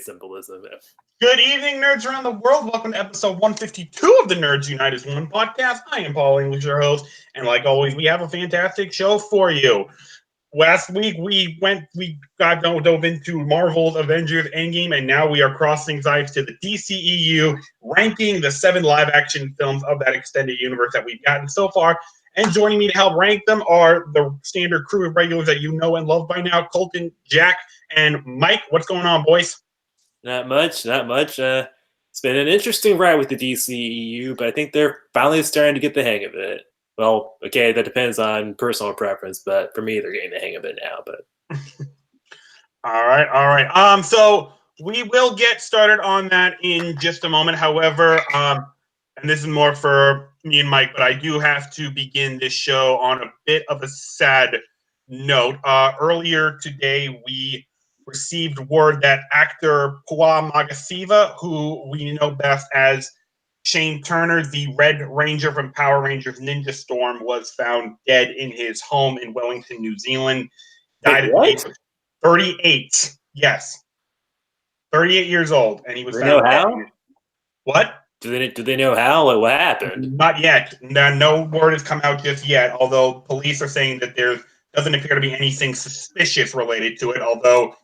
symbolism. Good evening, nerds around the world. Welcome to episode 152 of the Nerds Unite as One podcast. I am Paul English, your host, and like always, we have a fantastic show for you. Last week, we dove into Marvel's Avengers Endgame, and now we are crossing sides to the DCEU, ranking the 7 live-action films of that extended universe that we've gotten so far. And joining me to help rank them are the standard crew of regulars that you know and love by now, Colton, Jack, and Mike. What's going on, boys? Not much. It's been an interesting ride with the DCEU, but I think they're finally starting to get the hang of it. Well, okay, that depends on personal preference, but for me, they're getting the hang of it now. But all right. So we will get started on that in just a moment. However, and this is more for me and Mike, but I do have to begin this show on a bit of a sad note. Earlier today, we received word that actor Pua Magasiva, who we know best as Shane Turner, the Red Ranger from Power Rangers Ninja Storm, was found dead in his home in Wellington, New Zealand. Died at the age of 38. Yes. 38 years old, and he was found dead. How? What? Do they know how? Like, what happened? Not yet. No word has come out just yet, although police are saying that there doesn't appear to be anything suspicious related to it, although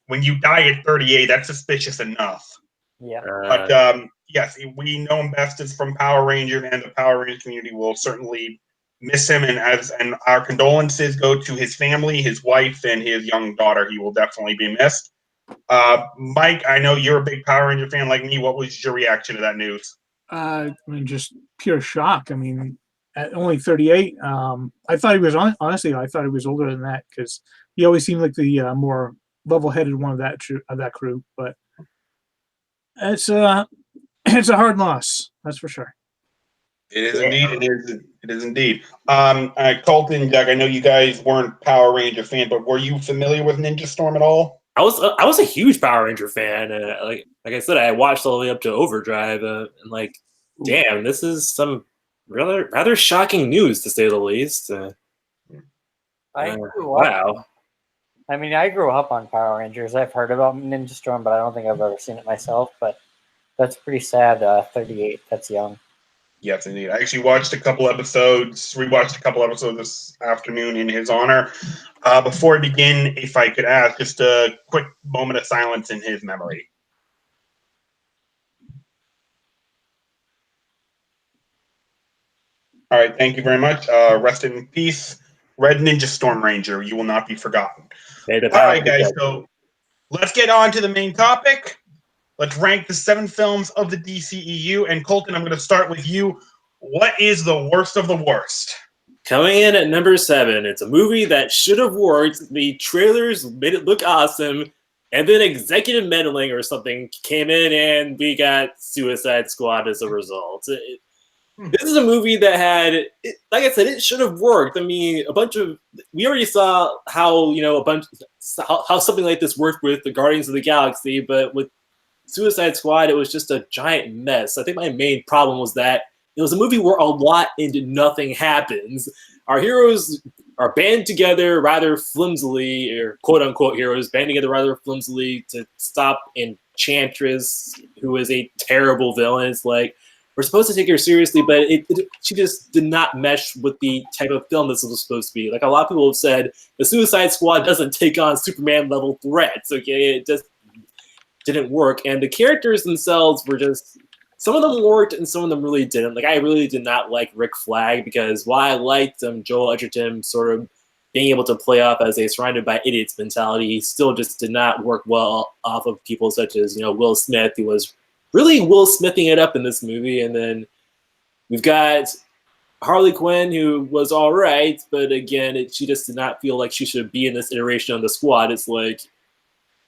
when you die at 38, that's suspicious enough. Yeah. But yes, we know him best as from Power Rangers, and the Power Rangers community will certainly miss him. And our condolences go to his family, his wife, and his young daughter. He will definitely be missed. Mike, I know you're a big Power Ranger fan like me. What was your reaction to that news? Just pure shock. At only 38, I thought he was honestly. I thought he was older than that because he always seemed like the more level-headed one of that crew. But it's a hard loss, that's for sure. It is indeed. It is indeed. Colton, Jack, I know you guys weren't Power Ranger fans, but were you familiar with Ninja Storm at all? I was a huge Power Ranger fan. Like I said, I watched all the way up to Overdrive, and damn, this is some rather shocking news to say the least. Wow. I grew up on Power Rangers. I've heard about Ninja Storm, but I don't think I've ever seen it myself. But that's pretty sad. 38, that's young. Yes, indeed. I actually rewatched a couple episodes this afternoon in his honor. Before I begin, if I could ask, just a quick moment of silence in his memory. All right, thank you very much. Rest in peace, Red Ninja Storm Ranger. You will not be forgotten. All right, guys, so let's get on to the main topic. Let's rank the 7 films of the DCEU. And Colton, I'm going to start with you. What is the worst of the worst? Coming in at number 7, it's a movie that should have worked. The trailers made it look awesome, and then executive meddling or something came in, and we got Suicide Squad as a result. This is a movie that had, like I said, it should have worked. We already saw how how something like this worked with the Guardians of the Galaxy, but with Suicide Squad, it was just a giant mess. I think my main problem was that it was a movie where a lot and nothing happens. Our heroes are band together rather flimsily, or quote-unquote heroes, band together rather flimsily to stop Enchantress, who is a terrible villain. It's like, we're supposed to take her seriously, but she just did not mesh with the type of film this was supposed to be. Like a lot of people have said, the Suicide Squad doesn't take on Superman-level threats, okay? It just didn't work. And the characters themselves were just, some of them worked and some of them really didn't. Like, I really did not like Rick Flag because while I liked Joel Edgerton sort of being able to play off as a surrounded by idiots mentality, he still just did not work well off of people such as, Will Smith, who was really Will Smithing it up in this movie. And then we've got Harley Quinn, who was all right, but again, she just did not feel like she should be in this iteration of the squad. It's like,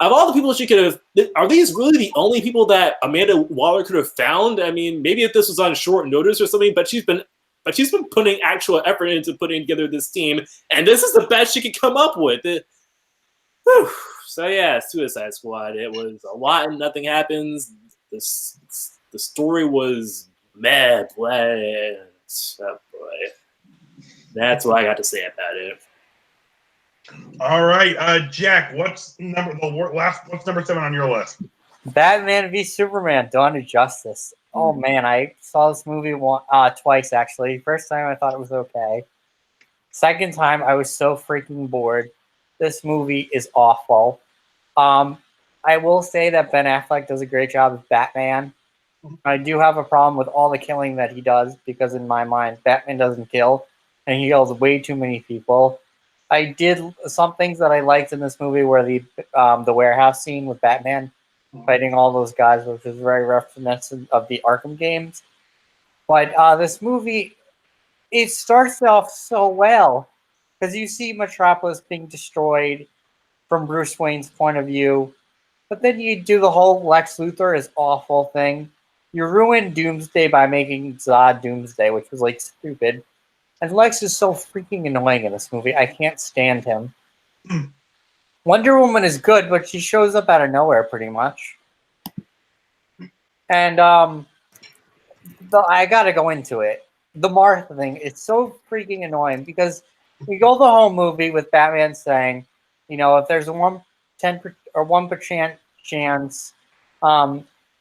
of all the people she could have, are these really the only people that Amanda Waller could have found? I mean, maybe if this was on short notice or something, but she's been putting actual effort into putting together this team, and this is the best she could come up with. So yeah, Suicide Squad. It was a lot and nothing happens. The story was mad. Oh boy. That's what I got to say about it. All right, Jack. What's number 7 on your list? Batman v Superman: Dawn of Justice. Oh man, I saw this movie twice actually. First time I thought it was okay. Second time I was so freaking bored. This movie is awful. I will say that Ben Affleck does a great job as Batman. I do have a problem with all the killing that he does because in my mind, Batman doesn't kill, and he kills way too many people. I did some things that I liked in this movie, where the warehouse scene with Batman fighting all those guys, which is very reminiscent of the Arkham games. But this movie, it starts off so well because you see Metropolis being destroyed from Bruce Wayne's point of view, but then you do the whole Lex Luthor is awful thing. You ruin Doomsday by making Zod Doomsday, which was like stupid. And Lex is so freaking annoying in this movie. I can't stand him. Wonder Woman is good, but she shows up out of nowhere pretty much. And I gotta go into it. The Martha thing is so freaking annoying because we go the whole movie with Batman saying, you know, if there's a 1% chance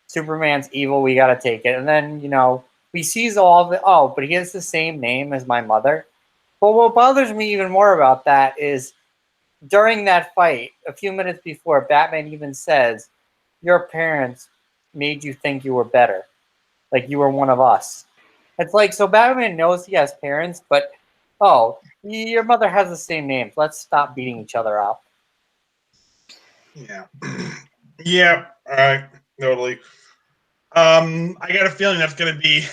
Superman's evil, we gotta take it. And then, you know, we sees all the but he has the same name as my mother. But what bothers me even more about that is during that fight, a few minutes before, Batman even says, your parents made you think you were better. Like you were one of us. It's like, so Batman knows he has parents, but your mother has the same name. Let's stop beating each other up. Yeah. Yeah. All right. Totally. I got a feeling that's going to be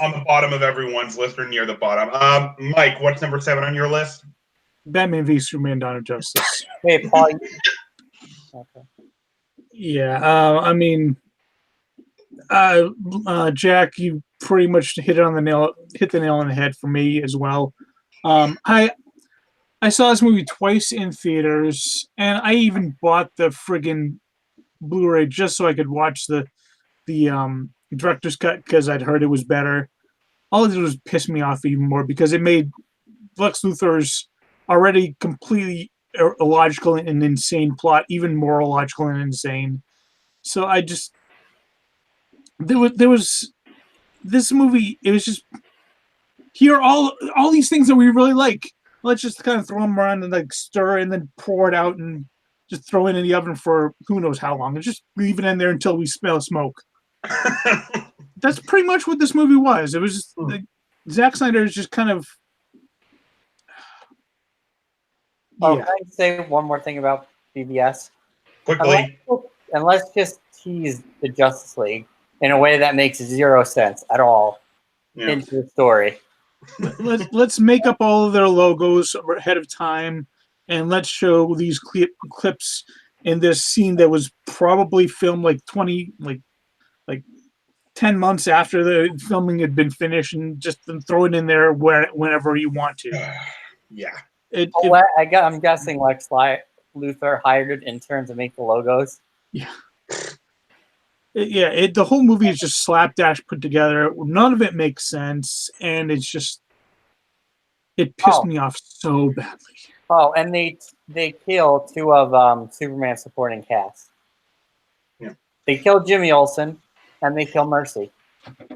on the bottom of everyone's list or near the bottom. Mike, what's number 7 on your list? Batman v Superman: Dawn of Justice. Hey, Paul. Okay. Yeah, I mean, Jack, you pretty much hit the nail on the head for me as well. I saw this movie twice in theaters, and I even bought the friggin' Blu-ray just so I could watch the director's cut because I'd heard it was better. All it did was piss me off even more because it made Lex Luthor's already completely illogical and insane plot even more illogical and insane. So I just there was this movie. It was just here all these things that we really like. Let's just kind of throw them around and like stir and then pour it out and just throw it in the oven for who knows how long and just leave it in there until we smell smoke. That's pretty much what this movie was. It was just like, Zack Snyder is just kind of. Can I say one more thing about BVS? Quickly. And let's just tease the Justice League in a way that makes zero sense at all into the story. Let's make up all of their logos ahead of time, and let's show these clips in this scene that was probably filmed like 10 months after the filming had been finished, and just throw it in there whenever you want to. Yeah. I'm guessing Lex Luthor hired an intern to make the logos. Yeah. The whole movie is just slapdash put together. None of it makes sense, and it pissed me off so badly. Oh, and they kill 2 of Superman's supporting cast. Yeah. They kill Jimmy Olsen, and they kill Mercy.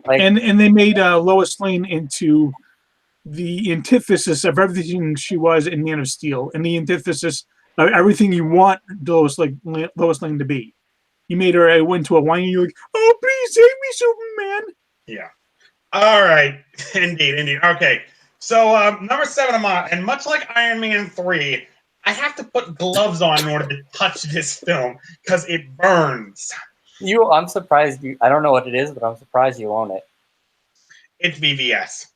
And they made Lois Lane into the antithesis of everything she was in Man of Steel, and the antithesis of everything you want Lois Lane to be. You made her into a whiny, you're like, oh, please save me, Superman. Yeah. All right. Indeed. Okay. So number 7 I'm on, and much like Iron Man 3, I have to put gloves on in order to touch this film because it burns. I'm surprised I don't know what it is, but I'm surprised you own it. It's BVS.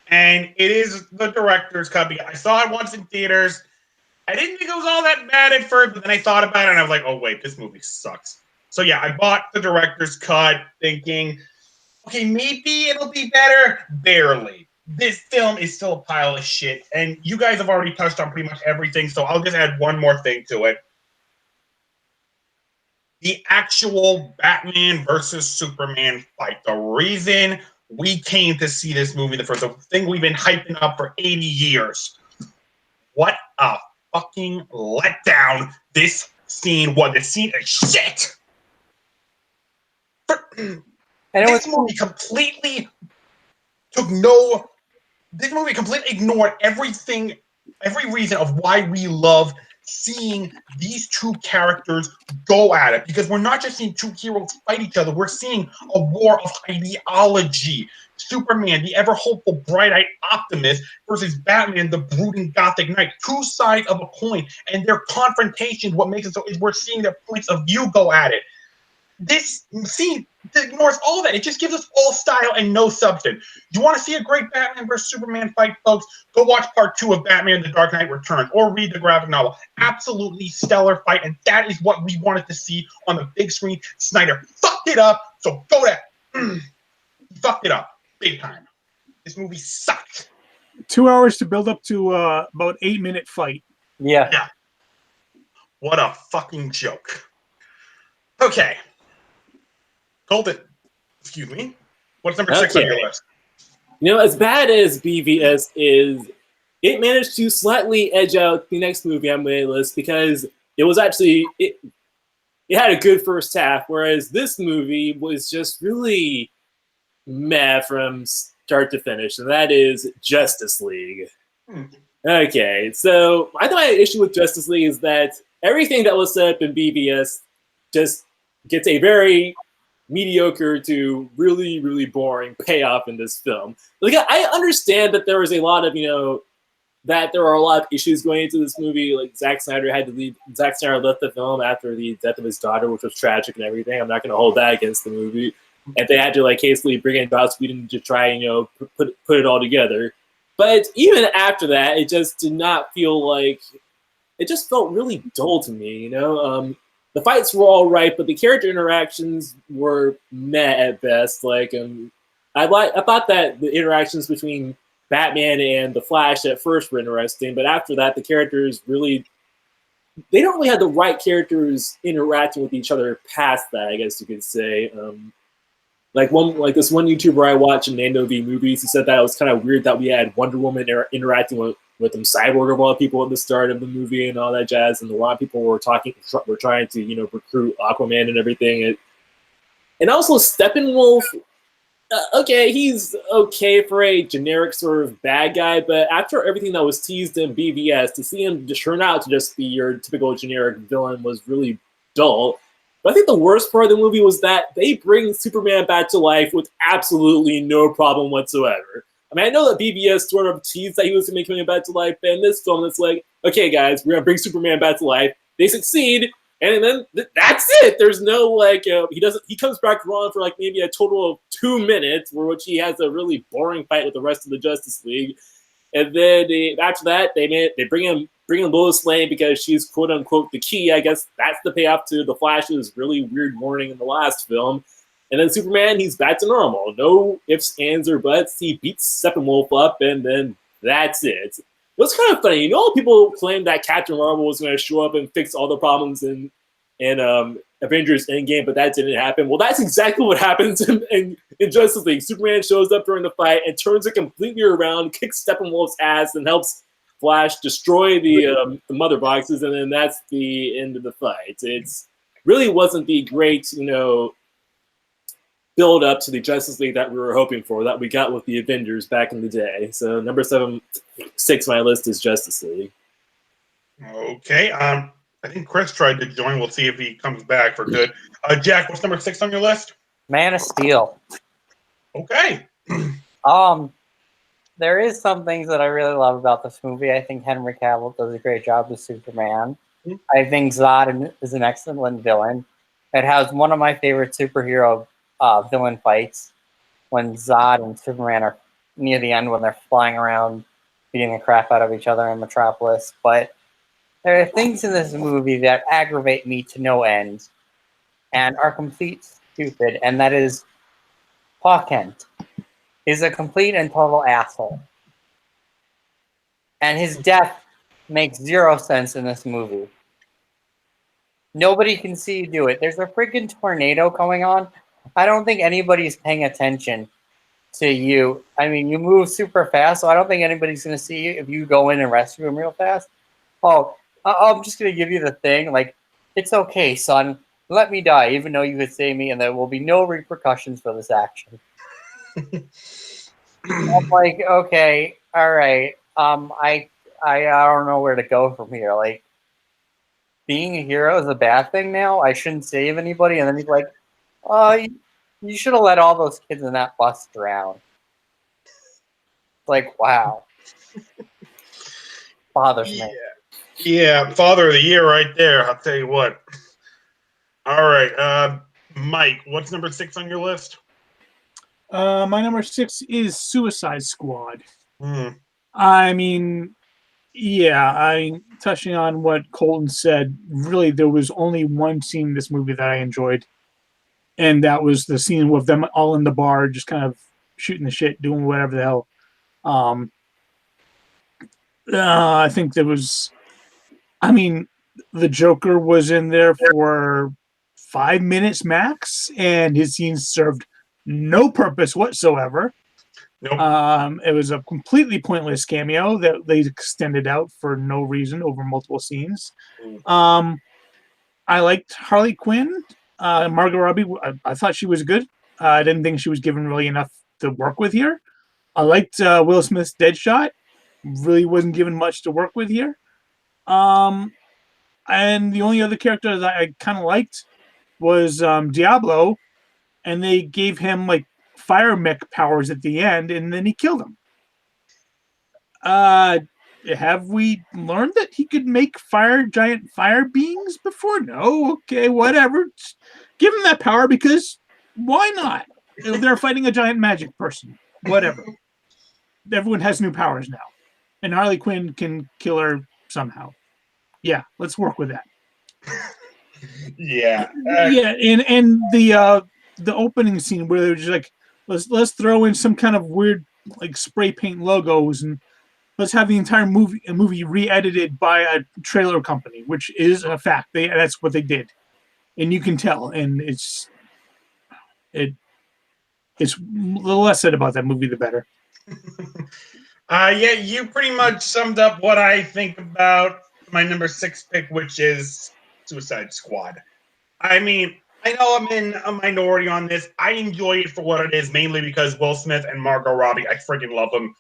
And it is the director's cut. I saw it once in theaters. I didn't think it was all that bad at first, but then I thought about it and I was like, oh, wait, this movie sucks. So yeah, I bought the director's cut thinking, okay, maybe it'll be better. Barely. This film is still a pile of shit. And you guys have already touched on pretty much everything, so I'll just add one more thing to it. The actual Batman versus Superman fight. The reason we came to see this movie, the first thing we've been hyping up for 80 years. What a fucking letdown this scene was. The scene is shit. And it this was movie completely took no. This movie completely ignored everything, every reason of why we love seeing these two characters go at it. Because we're not just seeing two heroes fight each other, we're seeing a war of ideology. Superman, the ever hopeful, bright-eyed optimist, versus Batman, the brooding Gothic knight. Two sides of a coin, and their confrontation. What makes it so is we're seeing their points of view go at it. This scene ignores all that. It just gives us all style and no substance. You want to see a great Batman versus Superman fight, folks? Go watch part 2 of Batman The Dark Knight Returns or read the graphic novel. Absolutely stellar fight, and that is what we wanted to see on the big screen. Snyder fucked it up, so go that. He fucked it up big time. This movie sucked. 2 hours to build up to about 8-minute fight. yeah. What a fucking joke. Okay. Colton, excuse me. What's number 6 on your list? You know, as bad as BVS is, it managed to slightly edge out the next movie on my list because it was actually it had a good first half, whereas this movie was just really meh from start to finish, and that is Justice League. Okay, so I think my issue with Justice League is that everything that was set up in BVS just gets a very mediocre to really, really boring payoff in this film. Like, I understand that there was a lot of, that there are a lot of issues going into this movie. Like, Zack Snyder left the film after the death of his daughter, which was tragic and everything. I'm not going to hold that against the movie. And they had to, hastily bring in Joss Whedon to try, put it all together. But even after that, it just did not feel like, it just felt really dull to me, The fights were all right, but the character interactions were meh at best. I thought that the interactions between Batman and the Flash at first were interesting, but after that, the characters they don't really have the right characters interacting with each other past that, I guess you could say. This one YouTuber I watch, Nando V Movies, he said that it was kind of weird that we had Wonder Woman interacting with Cyborg of all people at the start of the movie and all that jazz, and a lot of people were trying to recruit Aquaman and everything, and also Steppenwolf. Okay, he's okay for a generic sort of bad guy, but after everything that was teased in BVS, to see him turn out to just be your typical generic villain was really dull. But I think the worst part of the movie was that they bring Superman back to life with absolutely no problem whatsoever. I mean, I know that BVS sort of teased that he was going to be coming back to life, but in this film, it's like, okay, guys, we're going to bring Superman back to life. They succeed, and then that's it. There's no, he comes back around for, maybe a total of 2 minutes, for which he has a really boring fight with the rest of the Justice League. And then after that, they bring in Lois Lane because she's quote unquote the key. I guess that's the payoff to the Flash's really weird warning in the last film. And then Superman, he's back to normal. No ifs, ands, or buts. He beats Steppenwolf up, and then that's it. It was kind of funny. People claimed that Captain Marvel was going to show up and fix all the problems in Avengers Endgame, but that didn't happen. Well, that's exactly what happens in Justice League. Superman shows up during the fight and turns it completely around, kicks Steppenwolf's ass, and helps Flash destroy the mother boxes, and then that's the end of the fight. It's really wasn't the great, build up to the Justice League that we were hoping for, that we got with the Avengers back in the day. So number 6 on my list is Justice League. Okay. I think Chris tried to join. We'll see if he comes back for good. Jack, what's number 6 on your list? Man of Steel. Okay. There is some things that I really love about this movie. I think Henry Cavill does a great job as Superman. I think Zod is an excellent villain. It has one of my favorite superhero villain fights when Zod and Superman are near the end when they're flying around beating the crap out of each other in Metropolis. But there are things in this movie that aggravate me to no end and are complete stupid, and that is Pa Kent is a complete and total asshole. And his death makes 0 sense in this movie. Nobody can see you do it. There's a freaking tornado going on. I don't think anybody's paying attention to you. I mean, you move super fast, so I don't think anybody's going to see you if you go in and rescue him real fast. Oh, I'm just going to give you the thing. It's okay, son. Let me die, even though you could save me, and there will be no repercussions for this action. I'm like, okay, all right. I don't know where to go from here. Like, being a hero is a bad thing now. I shouldn't save anybody. And then he's like, oh, you should have let all those kids in that bus drown. It's like, wow. Bothers me. Yeah, Father of the Year right there. I'll tell you what. All right, Mike, what's number 6 on your list? My number 6 is Suicide Squad. Hmm. I mean, yeah, touching on what Colton said, really there was only one scene in this movie that I enjoyed, and that was the scene with them all in the bar, just kind of shooting the shit, doing whatever the hell. I think there was, I mean, the Joker was in there for 5 minutes max, and his scenes served no purpose whatsoever. Nope. It was a completely pointless cameo that they extended out for no reason over multiple scenes. I liked Harley Quinn. Margot Robbie, I thought she was good. I didn't think she was given really enough to work with here. I liked Will Smith's Deadshot. Really wasn't given much to work with here. And the only other character that I kind of liked was Diablo, and they gave him like fire mech powers at the end, and then he killed him. Have we learned that he could make giant fire beings before? No. Okay, whatever. Just give him that power because why not? They're fighting a giant magic person. Whatever. Everyone has new powers now, and Harley Quinn can kill her somehow. Yeah, let's work with that. Yeah. Yeah, and the opening scene where they're just like, let's throw in some kind of weird like spray paint logos, and let's have the entire movie re-edited by a trailer company, which is a fact. That's what they did, and you can tell. And it's the less said about that movie, the better. Yeah, you pretty much summed up what I think about my number 6 pick, which is Suicide Squad. I mean, I know I'm in a minority on this. I enjoy it for what it is, mainly because Will Smith and Margot Robbie, I freaking love them.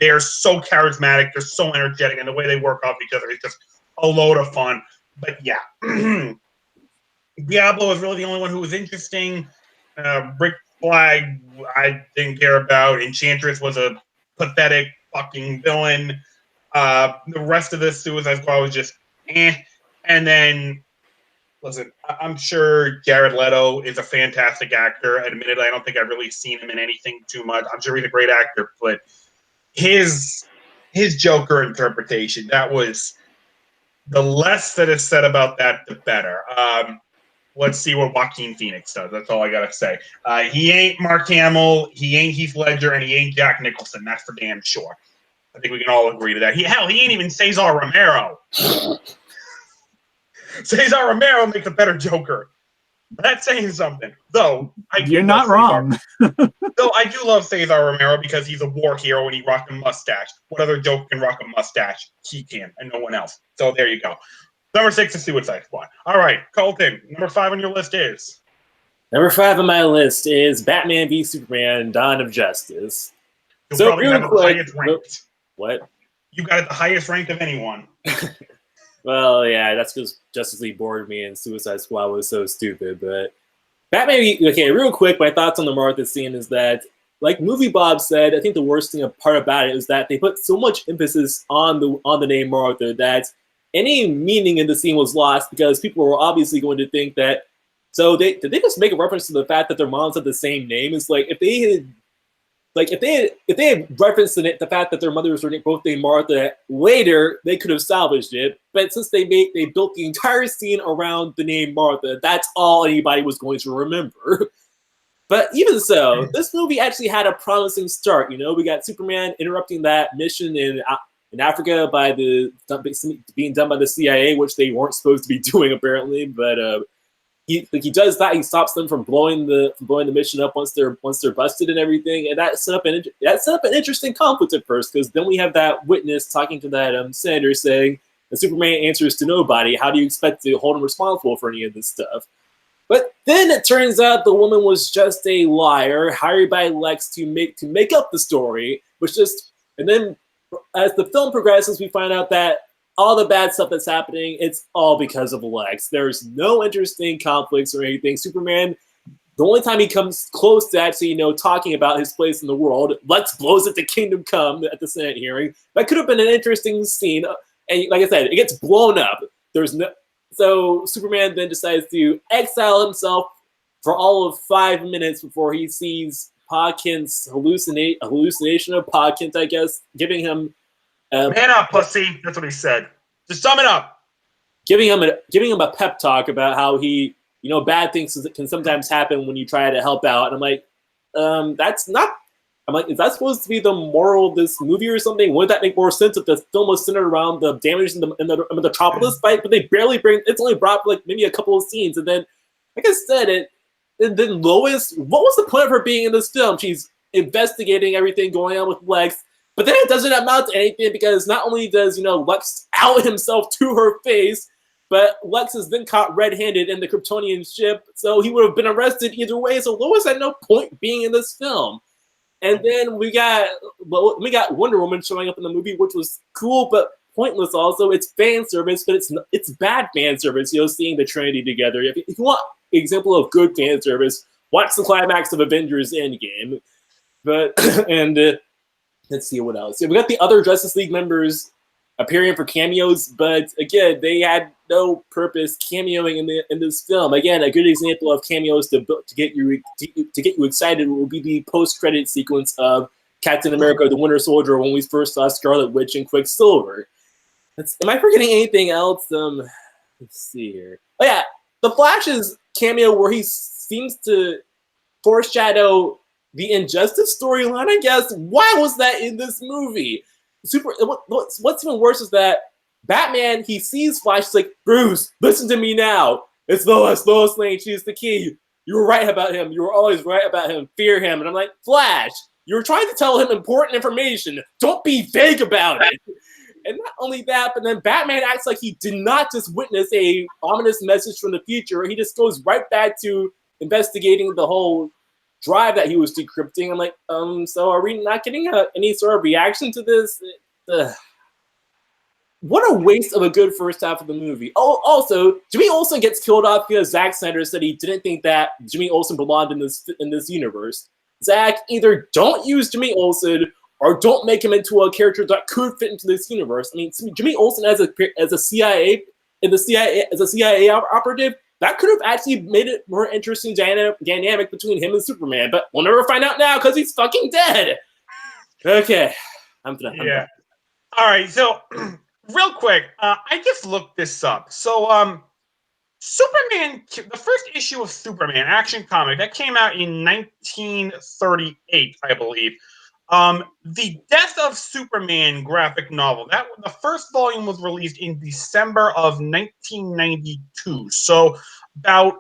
They're so charismatic, they're so energetic, and the way they work off each other is just a load of fun. But yeah, Diablo is really the only one who was interesting. Rick Flag, I didn't care about. Enchantress was a pathetic fucking villain. The rest of the Suicide Squad was just eh. And then, listen, I'm sure Jared Leto is a fantastic actor. Admittedly, I don't think I've really seen him in anything too much. I'm sure he's a great actor, but his Joker interpretation, that was the less that is said about that, the better. Let's see what Joaquin Phoenix does. That's all I gotta say. He ain't Mark Hamill, he ain't Heath Ledger, and he ain't Jack Nicholson. That's for damn sure. I think we can all agree to that. He ain't even Cesar Romero. Cesar Romero makes a better Joker. That's saying something. Though you're not wrong. Though I do love Cesar Romero because he's a war hero and he rocks a mustache. What other Joker can rock a mustache? He can, and no one else. So there you go. Number 6 is Suicide Squad. All right, Colton, number 5 on your list is? Number 5 on my list is Batman v Superman: Dawn of Justice. You'll probably have it the highest ranked. What? You got it the highest ranked of anyone. Well, yeah, that's because Justice League bored me and Suicide Squad was so stupid. But Batman, okay, real quick, my thoughts on the Martha scene is that, like Movie Bob said, I think the worst thing part about it is that they put so much emphasis on the name Martha that any meaning in the scene was lost because people were obviously going to think that. So did they just make a reference to the fact that their moms had the same name? It's like if they had referenced the fact that their mothers were both named Martha later, they could have salvaged it. But since they built the entire scene around the name Martha, that's all anybody was going to remember. But even so, this movie actually had a promising start. You know, we got Superman interrupting that mission in Africa by being done by the CIA, which they weren't supposed to be doing apparently. But he does that. He stops them from blowing the mission up once they're busted and everything. And that set up an interesting conflict at first, because then we have that witness talking to that senator saying, "The Superman answers to nobody. How do you expect to hold him responsible for any of this stuff?" But then it turns out the woman was just a liar hired by Lex to make up the story, and then as the film progresses, we find out that all the bad stuff that's happening, it's all because of Lex. There's no interesting conflicts or anything. Superman, the only time he comes close to actually, talking about his place in the world, Lex blows it to Kingdom Come at the Senate hearing. That could have been an interesting scene. And like I said, it gets blown up. So Superman then decides to exile himself for all of 5 minutes before he sees Pa Kent's hallucination of Pa Kent, I guess, giving him Man up, pussy. That's what he said. Just sum it up. Giving him a pep talk about how he, bad things can sometimes happen when you try to help out. And I'm like, that's not. I'm like, is that supposed to be the moral of this movie or something? Wouldn't that make more sense if the film was centered around the damage in the Metropolis fight? But they barely it's only brought like maybe a couple of scenes, and then, like I said, and then Lois, what was the point of her being in this film? She's investigating everything going on with Lex, but then it doesn't amount to anything because not only does Lex out himself to her face, but Lex is then caught red-handed in the Kryptonian ship, so he would have been arrested either way. So Lois had no point being in this film. And then we got Wonder Woman showing up in the movie, which was cool but pointless. Also, it's fan service, but it's bad fan service. Seeing the Trinity together. If you want an example of good fan service, watch the climax of Avengers Endgame. But let's see what else. Yeah, we got the other Justice League members appearing for cameos, but again, they had no purpose cameoing in this film. Again, a good example of cameos to get you excited will be the post-credit sequence of Captain America: The Winter Soldier when we first saw Scarlet Witch and Quicksilver. Am I forgetting anything else? Let's see here. Oh yeah, the Flash's cameo where he seems to foreshadow the Injustice storyline. I guess why was that in this movie? What's even worse is that Batman, he sees Flash, he's like, Bruce, listen to me now. It's Lois Lane, she's the key. You were right about him. You were always right about him. Fear him. And I'm like, Flash, you were trying to tell him important information. Don't be vague about it. And not only that, but then Batman acts like he did not just witness a ominous message from the future. He just goes right back to investigating the whole drive that he was decrypting. I'm like, so are we not getting any sort of reaction to this? What a waste of a good first half of the movie. Oh, also, Jimmy Olsen gets killed off because Zack Snyder said he didn't think that Jimmy Olsen belonged in this universe. Zack, either don't use Jimmy Olsen or don't make him into a character that could fit into this universe. I mean, Jimmy Olsen as a CIA operative, that could have actually made it more interesting dynamic between him and Superman, but we'll never find out now because he's fucking dead. Okay, I'm done. Yeah. All right. So, real quick, I just looked this up. So, Superman, the first issue of Superman Action Comic that came out in 1938, I believe. The Death of Superman graphic novel. The first volume was released in December of 1992. So about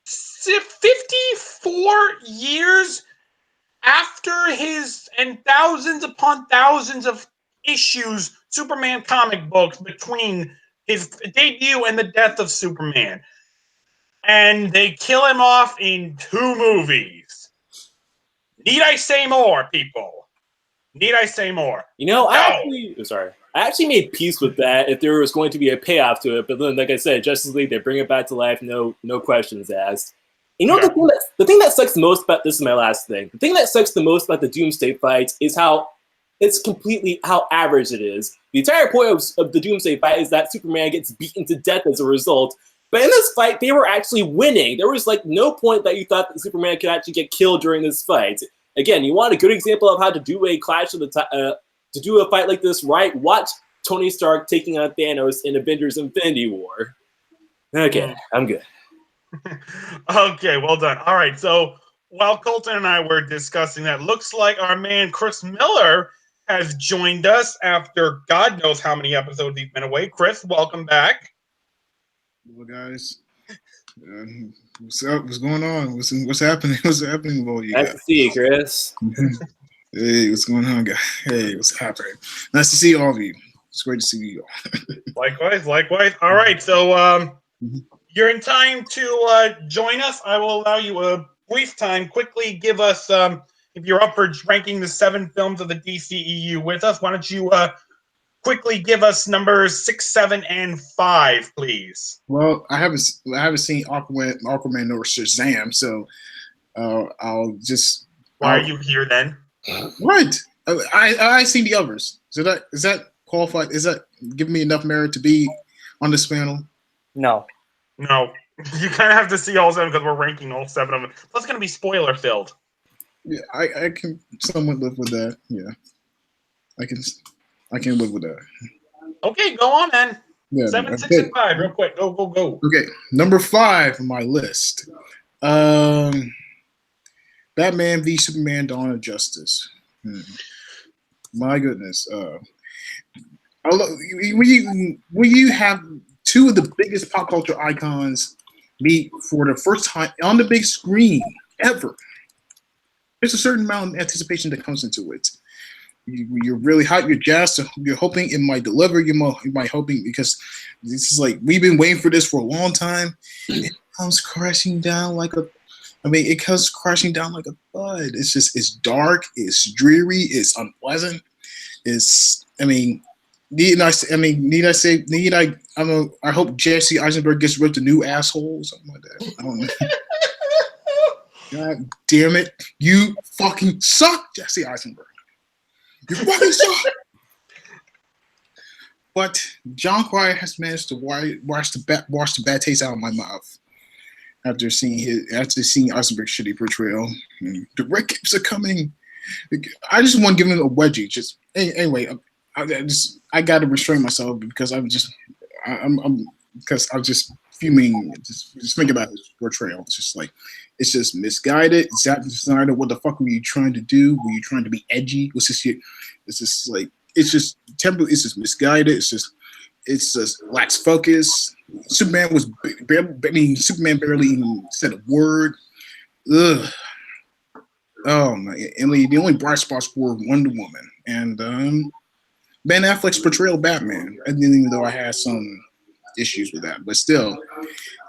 54 years after his and thousands upon thousands of issues Superman comic books between his debut and the Death of Superman. And they kill him off in 2 movies. Need I say more, people? Need I say more? I actually made peace with that if there was going to be a payoff to it. But then, like I said, Justice League, they bring it back to life, no questions asked. The thing that sucks the most about this is my last thing. The thing that sucks the most about the Doomsday fight is how average it is. The entire point of the Doomsday fight is that Superman gets beaten to death as a result. But in this fight, they were actually winning. There was no point that you thought that Superman could actually get killed during this fight. Again, you want a good example of how to do a to do a fight like this right? Watch Tony Stark taking on Thanos in Avengers: Infinity War. Okay, I'm good. Okay, well done. All right, so while Colton and I were discussing that, looks like our man Chris Miller has joined us after God knows how many episodes he's been away. Chris, welcome back. Hello, guys. What's up? What's going on? What's happening? What's happening with all you guys? Nice to see you, Chris. Hey, what's going on, guys? Hey, what's happening? Nice to see all of you. It's great to see you all. Likewise. All right, so you're in time to join us. I will allow you a brief time. Quickly give us, if you're up for ranking the 7 films of the DCEU with us, why don't you quickly give us numbers 6, 7, and 5, please? Well, I haven't seen Aquaman nor Shazam, so I'll just. Why are you here then? What? I seen the others. So is that qualified? Is that giving me enough merit to be on this panel? No. No. You kind of have to see all 7 because we're ranking all 7 of them. Plus, it's going to be spoiler filled. Yeah, I can somewhat live with that. Yeah, I can live with that. Okay, go on then. Yeah, 7, 6, okay. and 5. Real quick. Go. Okay, number 5 on my list. Batman v Superman: Dawn of Justice. My goodness. When you have 2 of the biggest pop culture icons meet for the first time on the big screen ever, there's a certain amount of anticipation that comes into it. You're really hyped. You're jazzed. You're hoping it might deliver. You might hoping because this is like we've been waiting for this for a long time. It comes crashing down like a. It comes crashing down like a thud. It's dark. It's dreary. It's unpleasant. Need I hope Jesse Eisenberg gets rid of the new asshole, something like that. I don't know. God damn it. You fucking suck, Jesse Eisenberg. You fucking suck. But John Cryer has managed to wash the bad taste out of my mouth after seeing Eisenberg's shitty portrayal. The red capes are coming. I just want to give him a wedgie. Just anyway, I got to restrain myself because I'm just fuming. Just think about his portrayal. It's just misguided. Zack Snyder, what the fuck were you trying to do? Were you trying to be edgy? What's this shit? It's just misguided. It's just lacks focus. Superman barely even said a word. Ugh. Oh my! And the only bright spots were Wonder Woman and Ben Affleck's portrayal of Batman. Even though I had some issues with that, but still,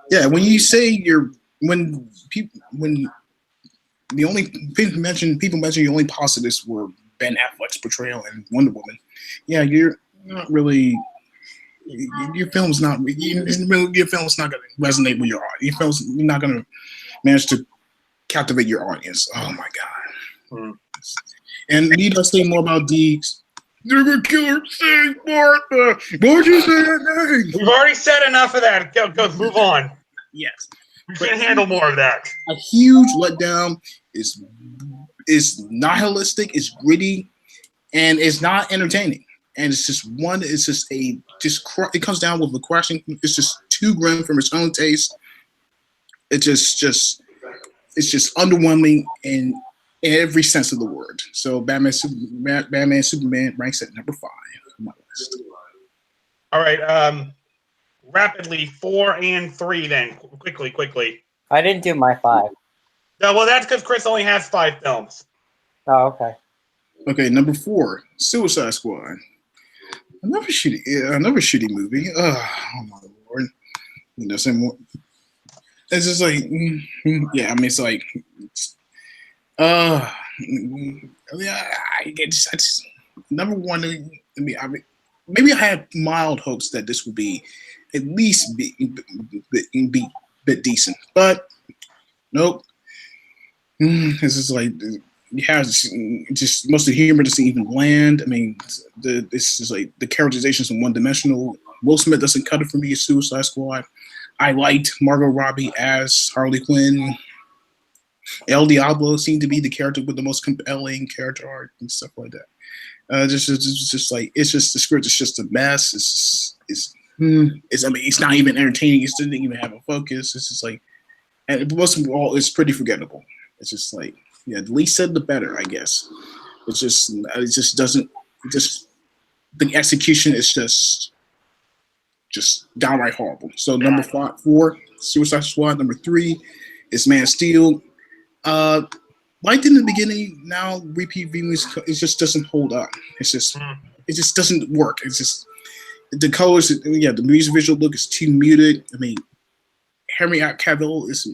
yeah. When you say when people mention your only positives were Ben Affleck's portrayal and Wonder Woman, yeah, you're not really. Your film's not going to resonate with your audience. You're not going to manage to captivate your audience. Oh my god! And need I say more about Deeks? They're gonna kill her, save Martha. Why'd you say that name? We've already said enough of that. Go, move on. Yes, We can't handle more of that. A huge letdown. Is nihilistic. It's gritty, and it's not entertaining. And it's just it comes down with the crashing. It's just too grim from its own taste. It's just underwhelming in every sense of the word. So Batman Superman ranks at number 5 on my list. All right. Rapidly 4 and 3 then. Quickly. I didn't do my 5. No, well, that's because Chris only has 5 films. Oh, okay. Okay, number 4, Suicide Squad. Another shitty movie. Oh my lord! Some more. It's just like, yeah. It's like, I just number 1. Maybe I had mild hopes that this would be at least be bit decent, but nope. This is like. You have just most of the humor doesn't even land. This is like the characterizations are one-dimensional. Will Smith doesn't cut it for me as Suicide Squad. I liked Margot Robbie as Harley Quinn. El Diablo seemed to be the character with the most compelling character arc and stuff like that. It's just the script is just a mess. It's not even entertaining. It doesn't even have a focus. It's just like, and most of all, it's pretty forgettable. It's just like. Yeah, the least said the better, I guess. It just doesn't. The execution is just downright horrible. So number 4, Suicide Squad. Number 3 is Man of Steel. Liked in the beginning. Now repeat viewings, it just doesn't hold up. It just doesn't work. It's just the colors. Yeah, the music visual look is too muted. Henry Cavill is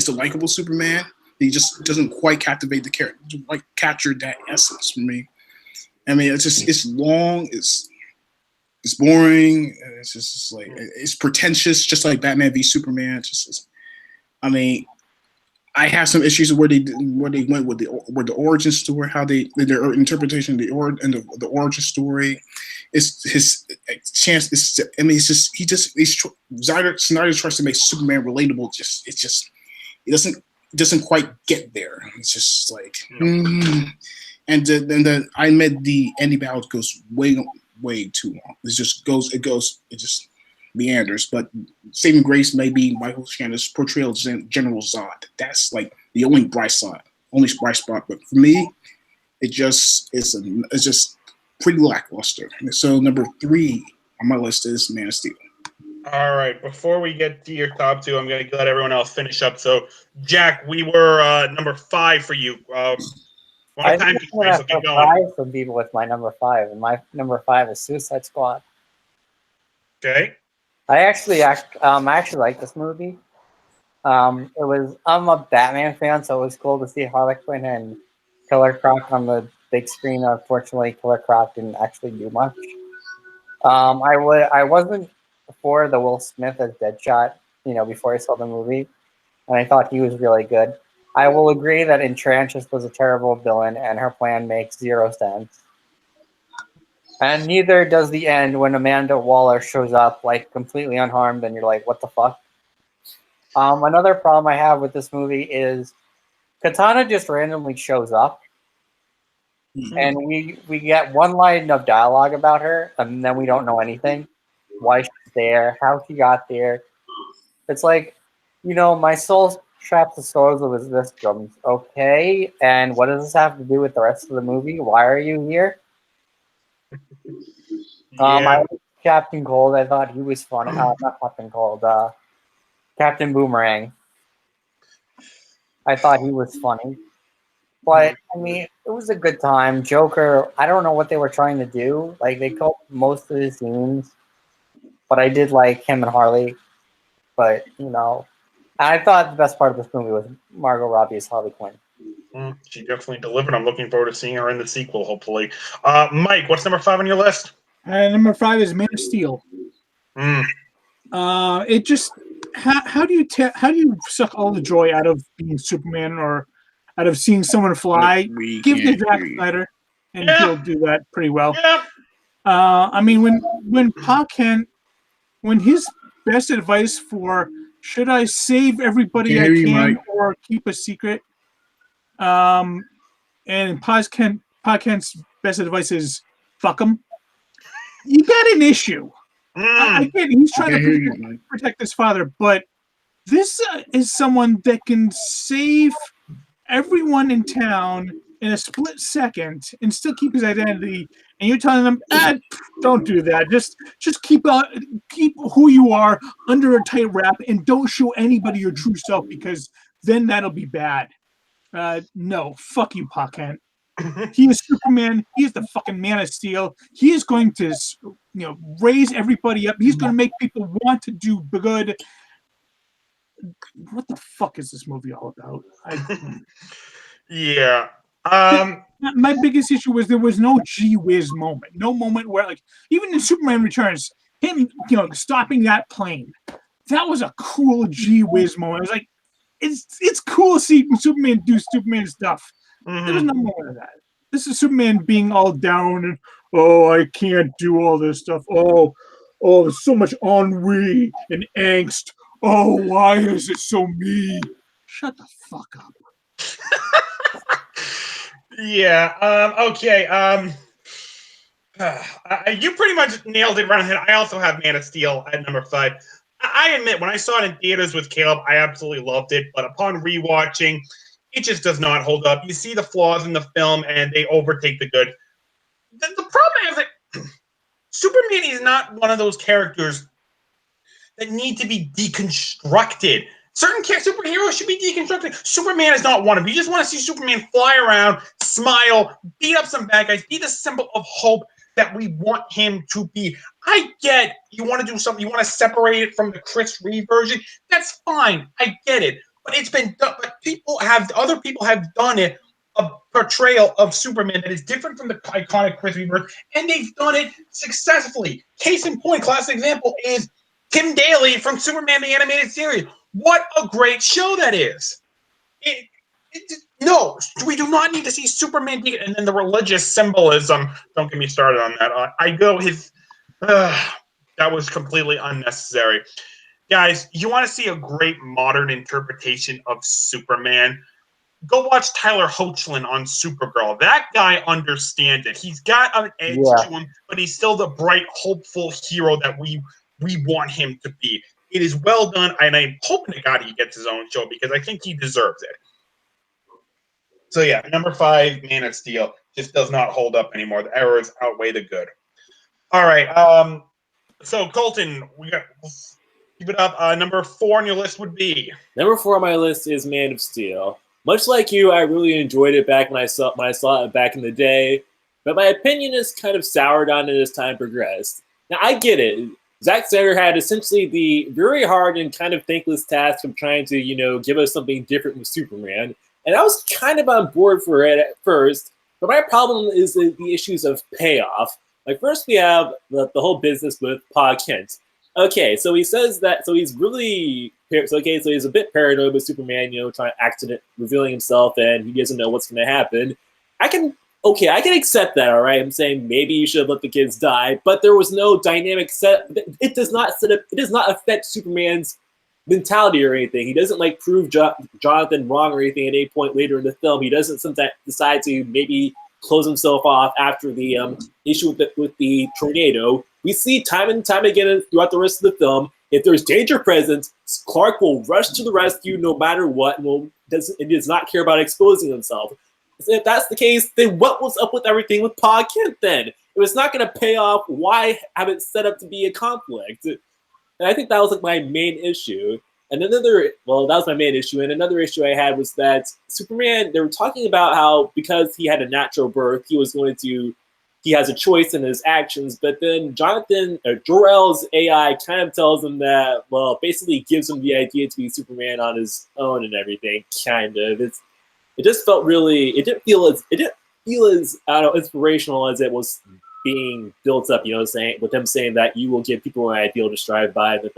a likable Superman. He just doesn't quite captivate the character, like capture that essence for me. I mean, it's long, it's boring, and it's just like it's pretentious, just like Batman v Superman. I mean, I have some issues where they went with the origin story, how their interpretation of the origin story. It's his chance. Snyder tries to make Superman relatable. It doesn't quite get there. It's just like, and then I admit the ending battle goes way too long. It just meanders. But saving grace may be Michael Shannon's portrayal of General Zod. That's like the only bright spot. But for me, it's just pretty lackluster. So number 3 on my list is Man of Steel. All right. Before we get to your top 2, I'm going to let everyone else finish up. So, Jack, we were number 5 for you. I think I'm going to surprise some people with my number 5, and my number 5 is Suicide Squad. Okay. I actually like this movie. I'm a Batman fan, so it was cool to see Harley Quinn and Killer Croc on the big screen. Unfortunately, Killer Croc didn't actually do much. I wasn't for the Will Smith as Deadshot, before I saw the movie, and I thought he was really good. I will agree that Enchantress was a terrible villain, and her plan makes 0 sense. And neither does the end when Amanda Waller shows up like completely unharmed, and you're like, what the fuck? Another problem I have with this movie is Katana just randomly shows up, and we get one line of dialogue about her, and then we don't know anything. Why she's there, how she got there. It's like, my soul traps the souls of his victims. Okay, and what does this have to do with the rest of the movie? Why are you here? I like Captain Cold. I thought he was funny. Not Captain Cold. Captain Boomerang. I thought he was funny. But, I mean, it was a good time. Joker, I don't know what they were trying to do. Like, they cut most of the scenes. But I did like him and Harley. But, I thought the best part of this movie was Margot Robbie as Harley Quinn. She definitely delivered. I'm looking forward to seeing her in the sequel, hopefully. Mike, what's number 5 on your list? Number 5 is Man of Steel. It just how do you suck all the joy out of being Superman or out of seeing someone fly? Give it to Zack Snyder, and he'll do that pretty well. Yeah. I mean, when Pa Kent, when his best advice for should I save everybody I can or keep a secret, and Pa Kent's best advice is fuck him. You got an issue. I get it. He's trying to protect his father, but this is someone that can save everyone in town in a split second and still keep his identity. And you're telling them, don't do that. Just keep who you are under a tight wrap and don't show anybody your true self, because then that'll be bad. No, fuck you, Pa Kent. He is Superman. He is the fucking Man of Steel. He is going to, raise everybody up. He's going to make people want to do good. What the fuck is this movie all about? Yeah. My biggest issue was there was no gee whiz moment. No moment where, like, even in Superman Returns, him, stopping that plane. That was a cool gee whiz moment. It was like, it's cool seeing Superman do Superman stuff. There was no more of that. This is Superman being all down and, I can't do all this stuff. There's so much ennui and angst. Why is it so me? Shut the fuck up. Yeah. Okay. You pretty much nailed it right ahead. I also have Man of Steel at number 5. I admit, when I saw it in theaters with Caleb, I absolutely loved it. But upon rewatching, it just does not hold up. You see the flaws in the film, and they overtake the good. The problem is that Superman is not one of those characters that need to be deconstructed. Certain superheroes should be deconstructed. Superman is not one of them. You just want to see Superman fly around, smile, beat up some bad guys, be the symbol of hope that we want him to be. I get you want to do something, you want to separate it from the Chris Reeve version. That's fine. I get it. But it's been done. But other people have done it, a portrayal of Superman that is different from the iconic Chris Reeve version, and they've done it successfully. Case in point, classic example is Tim Daly from Superman the Animated Series. What a great show that is. No, we do not need to see Superman. And then the religious symbolism. Don't get me started on that. That was completely unnecessary. Guys, you want to see a great modern interpretation of Superman? Go watch Tyler Hoechlin on Supergirl. That guy understands it. He's got an edge to him, but he's still the bright, hopeful hero that we want him to be. It is well done, and I'm hoping to God he gets his own show because I think he deserves it. So yeah, number 5, Man of Steel, just does not hold up anymore. The errors outweigh the good. All right. So Colton, keep it up. Number 4 on your list would be? Number 4 on my list is Man of Steel. Much like you, I really enjoyed it back when I saw it back in the day, but my opinion is kind of soured on it as time progressed. Now I get it. Zack Snyder had essentially the very hard and kind of thankless task of trying to, give us something different with Superman. And I was kind of on board for it at first, but my problem is the issues of payoff. Like first we have the whole business with Pa Kent. Okay, so he says that, so he's really, so he's a bit paranoid with Superman, trying to accident revealing himself and he doesn't know what's going to happen. I can accept that, all right? I'm saying maybe you should have let the kids die, but there was no dynamic set. It does not affect Superman's mentality or anything. He doesn't prove Jonathan wrong or anything at any point later in the film. He doesn't sometimes decide to maybe close himself off after the issue with the tornado. We see time and time again throughout the rest of the film, if there's danger present, Clark will rush to the rescue no matter what and does not care about exposing himself. So if that's the case, then what was up with everything with Pa Kent then? If it's not going to pay off, why have it set up to be a conflict? And I think that was my main issue. And that was my main issue. And another issue I had was that Superman, they were talking about how because he had a natural birth, he has a choice in his actions. But then Jor-El's AI kind of tells him that, basically gives him the idea to be Superman on his own and everything, kind of. It just felt really, it didn't feel as inspirational as it was being built up, with him saying that you will give people an ideal to strive by, that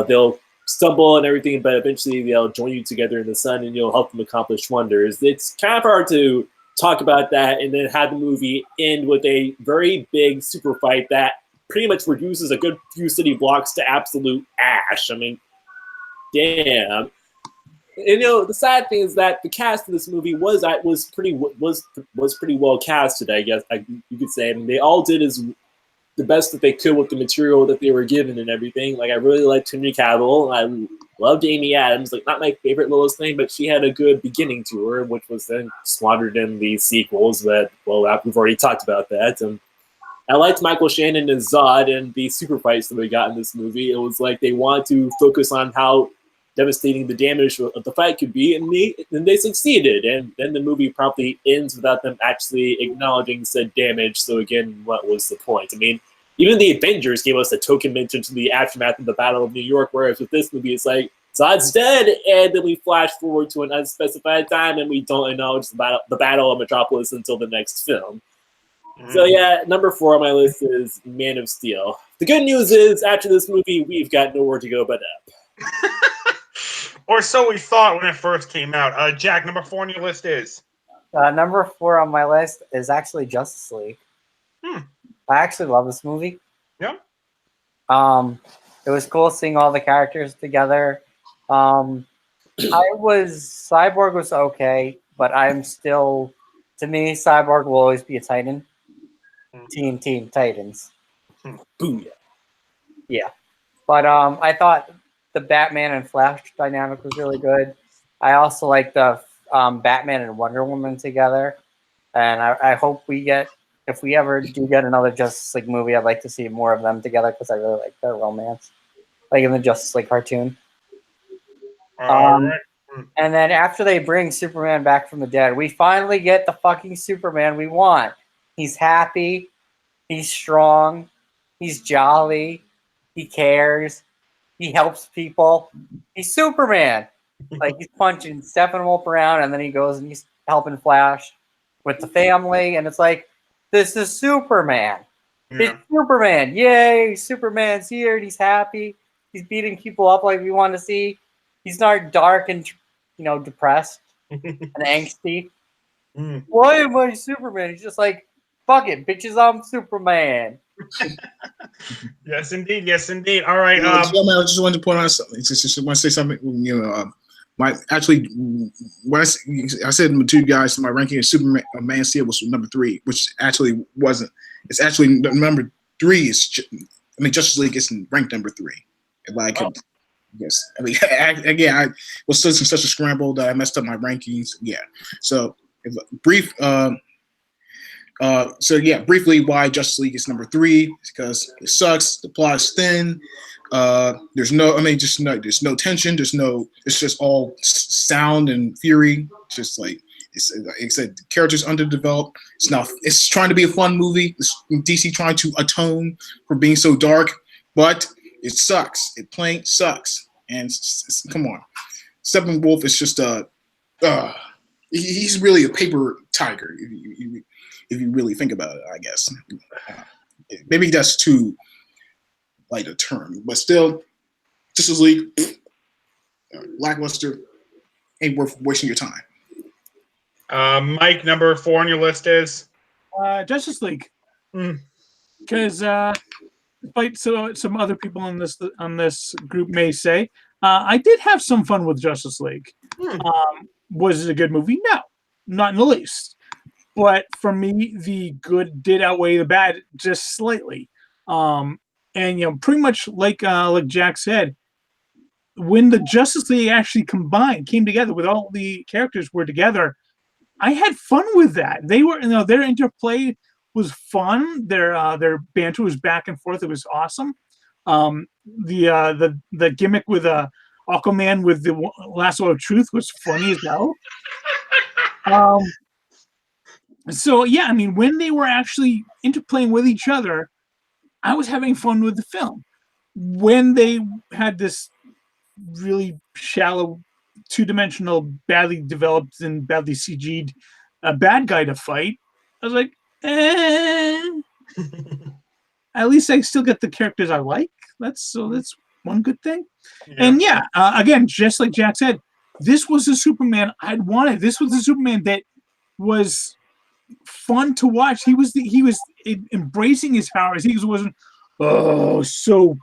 they'll stumble and everything, but eventually they'll join you together in the sun and you'll help them accomplish wonders. It's kind of hard to talk about that and then have the movie end with a very big super fight that pretty much reduces a good few city blocks to absolute ash. I mean, damn. And, the sad thing is that the cast of this movie was pretty well casted, I guess you could say. I mean, they all did the best that they could with the material that they were given and everything. I really liked Henry Cavill. I loved Amy Adams. Not my favorite Lois Lane, but she had a good beginning to her, which was then squandered in the sequels. But we've already talked about that. And I liked Michael Shannon as Zod and the super fights that we got in this movie. It was like they wanted to focus on how devastating the damage of the fight could be, and they succeeded. And then the movie probably ends without them actually acknowledging said damage. So again, what was the point? I mean, even the Avengers gave us a token mention to the aftermath of the Battle of New York, whereas with this movie, it's like Zod's dead, and then we flash forward to an unspecified time, and we don't acknowledge the Battle of Metropolis until the next film. So yeah, number 4 on my list is Man of Steel. The good news is, after this movie, we've got nowhere to go but up. Or so we thought when it first came out. Jack, number 4 on your list is? Number 4 on my list is actually Justice League. I actually love this movie. Yeah. It was cool seeing all the characters together. Cyborg was okay, but I'm still, to me, Cyborg will always be a Titan. Team Titans. Booyah. Yeah. But I thought the Batman and Flash dynamic was really good. I also like the Batman and Wonder Woman together. And I hope if we ever do get another Justice League movie, I'd like to see more of them together because I really like their romance. Like in the Justice League cartoon. Right. And then after they bring Superman back from the dead, we finally get the fucking Superman we want. He's happy. He's strong. He's jolly. He cares. He helps people. He's Superman. Like, he's punching Steppenwolf around, and then he goes and he's helping Flash with the family, and it's like, this is Superman. Yeah. It's Superman. Yay, Superman's here, and he's happy. He's beating people up like we want to see. He's not dark and, depressed and angsty. Mm. Why am I Superman? He's just like, fuck it, bitches, I'm Superman. Yes, indeed. Yes, indeed. All right. I just wanted to point out something. Just want to say something. When I said to you guys, my ranking of Superman, Man of Steel was number 3, which actually wasn't. It's actually number 3 is. Justice League is ranked number 3. If I could, yes. I mean, again, I was still in such a scramble that I messed up my rankings. Yeah. So, briefly, why Justice League is number 3 is because it sucks. The plot is thin. There's no tension. It's just all sound and fury. Just like it's said, the characters underdeveloped. It's trying to be a fun movie. It's DC trying to atone for being so dark, but it sucks. It plain sucks. And come on, Steppenwolf is just he's really a paper tiger if you really think about it. I guess maybe that's too light a term, but still, Justice League, lackluster, ain't worth wasting your time. Mike, number 4 on your list is Justice League, because despite some other people on this group may say, I did have some fun with Justice League. Was it a good movie? No, not in the least. But for me, the good did outweigh the bad just slightly. And pretty much like Jack said, when the Justice League actually came together, with all the characters were together, I had fun with that. They were, their interplay was fun. Their banter was back and forth. It was awesome. The gimmick with Aquaman with the lasso of truth was funny as hell. So yeah, I mean, when they were actually interplaying with each other, I was having fun with the film. When they had this really shallow, two-dimensional, badly developed and badly CG'd bad guy to fight, I was like, at least I still get the characters I like. That's one good thing. Yeah. And yeah, again, just like Jack said, this was the Superman I'd wanted. This was the Superman that was fun to watch. He was embracing his powers. He wasn't so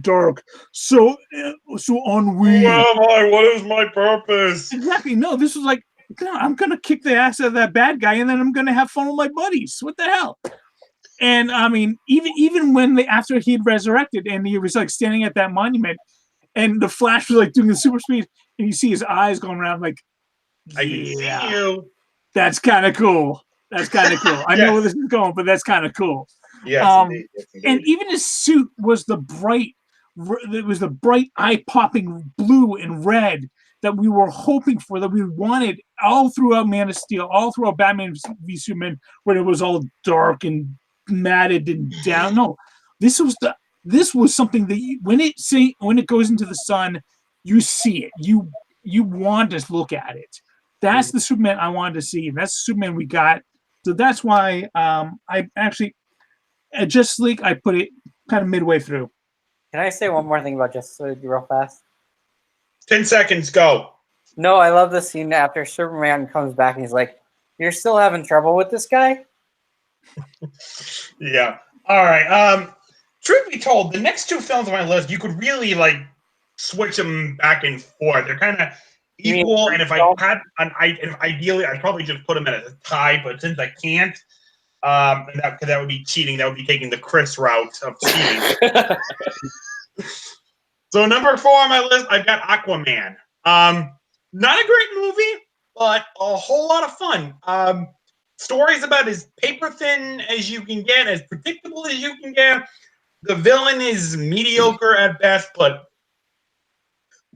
dark, so ennui. Who am I? What is my purpose? Exactly. No, this was like, I'm gonna kick the ass out of that bad guy, and then I'm gonna have fun with my buddies. What the hell? And I mean, even when after he'd resurrected and he was like standing at that monument, and the Flash was like doing the super speed, and you see his eyes going around, like, I can see you. That's kind of cool. That's kind of cool. I know where this is going, but that's kind of cool. Yes, indeed. And even his suit was the bright eye-popping blue and red that we were hoping for, that we wanted all throughout Man of Steel, all throughout Batman v Superman, when it was all dark and matted and down. No, this was something that when it goes into the sun, you see it. You want to look at it. That's the Superman I wanted to see, and that's the Superman we got. So that's why I actually at Justice League I put it kind of midway through. Can I say one more thing about Justice League real fast? 10 seconds, go. No, I love the scene after Superman comes back and he's like, "You're still having trouble with this guy?" Yeah. All right. Truth be told, the next 2 films on my list, you could really switch them back and forth. They're kind of equal, and if ideally, I'd probably just put them at a tie. But since I can't, because that would be cheating. That would be taking the Chris route of cheating. So number 4 on my list, I've got Aquaman. Not a great movie, but a whole lot of fun. Stories about as paper thin as you can get, as predictable as you can get. The villain is mediocre at best, but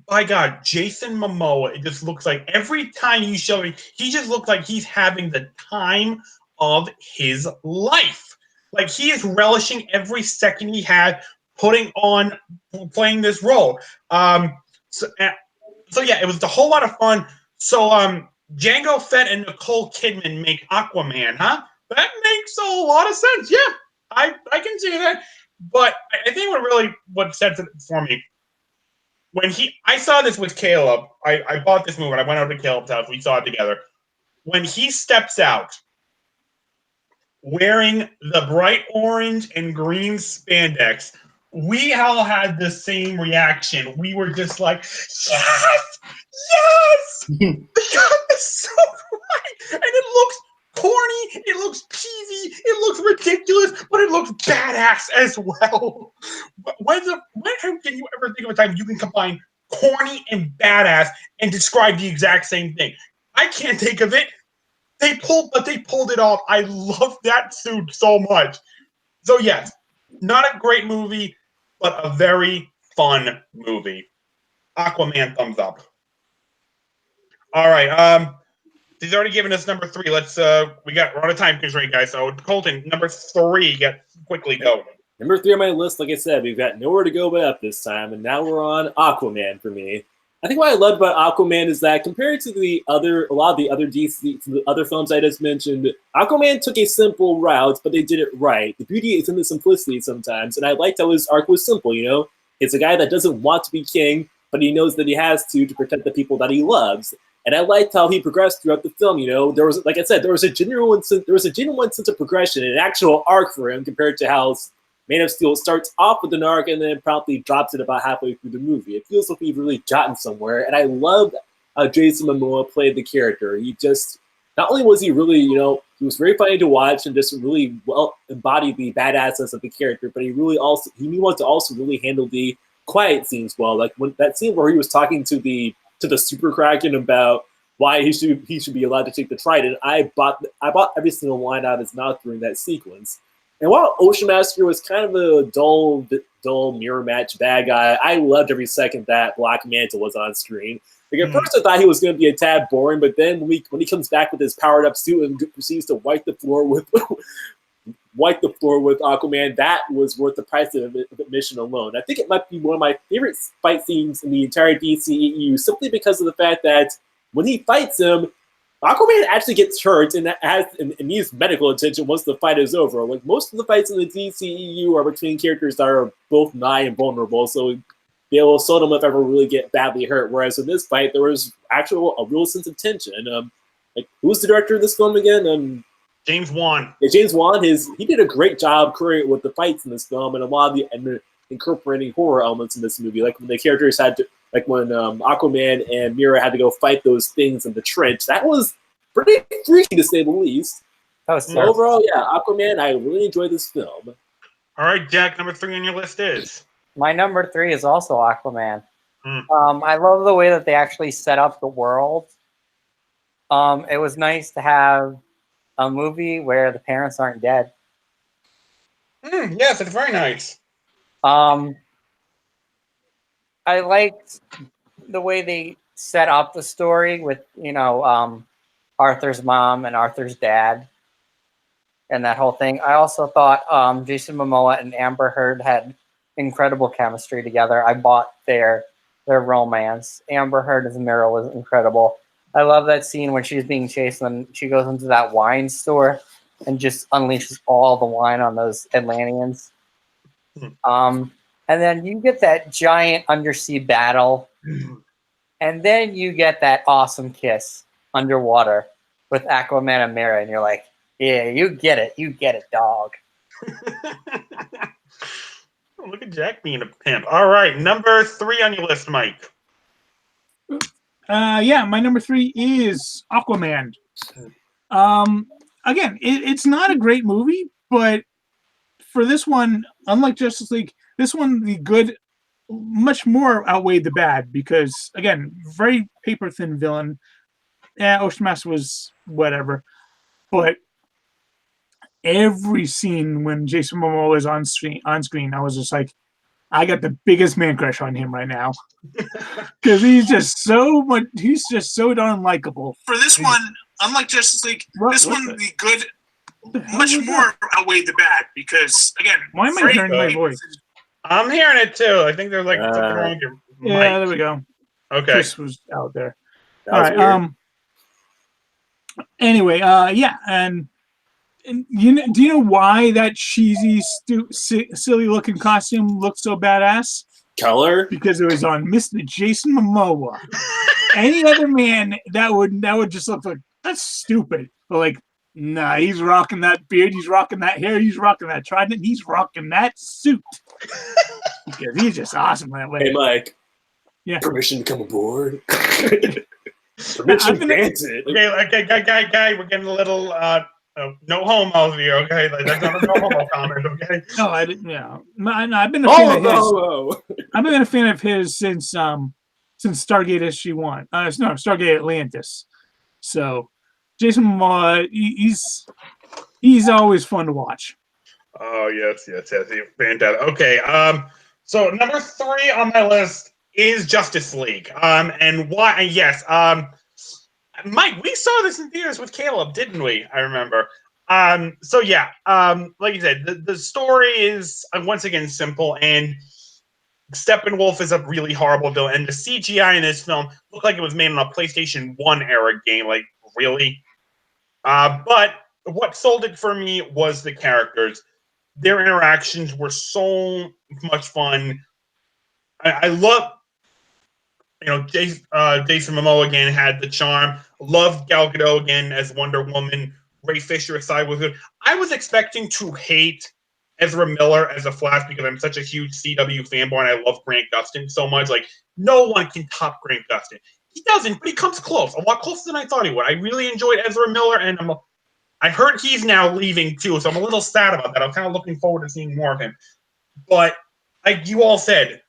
by God, Jason Momoa, it just looks like every time you show it, he just looks like he's having the time of his life. Like he is relishing every second he had playing this role. So yeah, it was a whole lot of fun. So Jango Fett and Nicole Kidman make Aquaman, huh? That makes a lot of sense. Yeah, I can see that. But I think what sets it for me, I saw this with Caleb. I bought this movie and I went over to Caleb's house. We saw it together. When he steps out wearing the bright orange and green spandex, we all had the same reaction. We were just like, yes! Yes! That's so right! And it looks corny, it looks cheesy, it looks ridiculous, but it looks badass as well. When can you ever think of a time you can combine corny and badass and describe the exact same thing? I can't think of it. They pulled it off. I love that suit so much. So yes, not a great movie, but a very fun movie. Aquaman, thumbs up. All right. He's already given us number 3. Let's we're on a time constraint, guys. So Colton, number 3, quickly go. Number 3 on my list, like I said, we've got nowhere to go but up this time, and now we're on Aquaman for me. I think what I loved about Aquaman is that compared to a lot of the other DC, the other films I just mentioned, Aquaman took a simple route, but they did it right. The beauty is in the simplicity sometimes, and I liked how his arc was simple. You know, it's a guy that doesn't want to be king, but he knows that he has to protect the people that he loves. And I liked how he progressed throughout the film. You know, there was, like I said, there was a genuine sense of progression, an actual arc for him compared to how Man of Steel starts off with an arc and then promptly drops it about halfway through the movie. It feels like we've really gotten somewhere, and I loved how Jason Momoa played the character. He just, not only was he really, you know, he was very funny to watch and just really well embodied the badassness of the character, but he knew how to also really handle the quiet scenes well. Like when that scene where he was talking to the Super Kraken about why he should be allowed to take the Trident, I bought every single line out of his mouth during that sequence. And while Ocean Master was kind of a dull mirror match bad guy, I loved every second that Black Manta was on screen. Like at first I thought he was going to be a tad boring, but then when he comes back with his powered up suit and proceeds to wipe the floor with Aquaman, that was worth the price of admission alone. I think it might be one of my favorite fight scenes in the entire DCEU, simply because of the fact that when he fights him, Aquaman actually gets hurt and needs medical attention once the fight is over. Like most of the fights in the DCEU are between characters that are both nigh and vulnerable, so they will seldom if ever really get badly hurt. Whereas in this fight, there was a real sense of tension. Like who's the director of this film again? James Wan. Yeah, James Wan. He did a great job with the fights in this film and a lot of the incorporating horror elements in this movie. Like when the characters had to. Like when Aquaman and Mira had to go fight those things in the trench, that was pretty freaky to say the least. Overall, yeah, Aquaman, I really enjoyed this film. All right, Jack, number 3 on your list is? My number 3 is also Aquaman. I love the way that they actually set up the world. It was nice to have a movie where the parents aren't dead. Yes, it's very nice. I liked the way they set up the story with, you know, Arthur's mom and Arthur's dad and that whole thing. I also thought Jason Momoa and Amber Heard had incredible chemistry together. I bought their romance. Amber Heard as Mira was incredible. I love that scene when she's being chased and she goes into that wine store and just unleashes all the wine on those Atlanteans. And then you get that giant undersea battle. And then you get that awesome kiss underwater with Aquaman and Mera. And you're like, yeah, you get it. You get it, dog. Look at Jack being a pimp. All right, number 3 on your list, Mike. Yeah, my number 3 is Aquaman. Again, it's not a great movie, but for this one, unlike Justice League, this one, the good much more outweighed the bad because, again, very paper-thin villain. Yeah, Ocean Master was whatever. But every scene when Jason Momoa was on screen, I was just like, I got the biggest man crush on him right now. Because he's just so darn likable. For this one, unlike Justice League, the good much more outweighed the bad because again, Why am I Frank- hearing my voice? I'm hearing it too. I think there's like something wrong with your Yeah, mic. there we go. Okay. Chris was out there. That All was right. weird. Anyway, yeah, and do you know why that cheesy, silly looking costume looked so badass? Color? Because it was on Mr. Jason Momoa. Any other man that would just look like that's stupid. But like, nah, he's rocking that beard, he's rocking that hair, he's rocking that trident, he's rocking that suit. Because he's just awesome that way. Hey, Mike. Yeah. Permission to come aboard? Permission granted. Okay, guy, we're getting a little no homos here, okay? Like that's not a no homo comment, okay? No, I didn't. Yeah, I've been a fan of his. Oh, I've been a fan of his since Stargate SG-1. No, Stargate Atlantis. So, Jason Momoa, he's always fun to watch. Oh yes, fantastic. Okay, so number 3 on my list is Justice League. And why? Yes, Mike, we saw this in theaters with Caleb, didn't we? I remember. So yeah, like you said, the story is once again simple, and Steppenwolf is a really horrible villain, and the CGI in this film looked like it was made on a PlayStation 1 era game. Like, really? But what sold it for me was the characters. Their interactions were so much fun. I love, Jason Momoa again had the charm. Loved Gal Gadot again as Wonder Woman. Ray Fisher aside was good. I was expecting to hate Ezra Miller as a Flash because I'm such a huge CW fanboy and I love Grant Gustin so much. Like, no one can top Grant Gustin. He doesn't, but he comes close. A lot closer than I thought he would. I really enjoyed Ezra Miller, and I heard he's now leaving too, so I'm a little sad about that. I'm kind of looking forward to seeing more of him. But like you all said,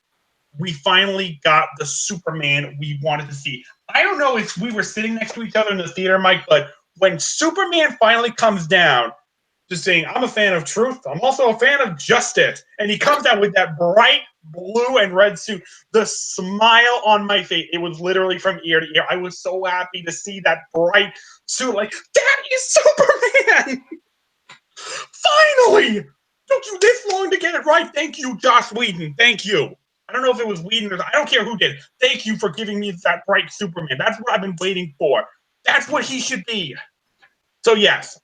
we finally got the Superman we wanted to see. I don't know if we were sitting next to each other in the theater, Mike, but when Superman finally comes down, just saying, I'm a fan of truth, I'm also a fan of justice, and he comes out with that bright blue and red suit, the smile on my face, it was literally from ear to ear. I was so happy to see that bright suit, like, that is Superman! Finally! Took you this long to get it right. Thank you, Joss Whedon. Thank you. I don't know if it was Whedon or I don't care who did. Thank you for giving me that bright Superman. That's what I've been waiting for. That's what he should be. So yes.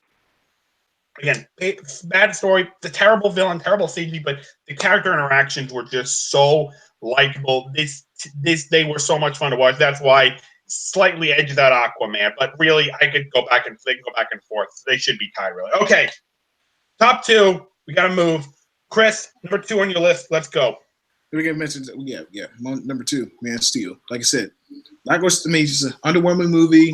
Again, bad story, the terrible villain, terrible CG, but the character interactions were just so likable. They were so much fun to watch. That's why slightly edged out Aquaman, but really I could go back and forth. They should be tied, really. Okay. Top 2. We got to move. Chris, number 2 on your list. Let's go. We get mentioned. Yeah. Number 2, Man of Steel. Like I said, that goes to me. Just an underwhelming movie.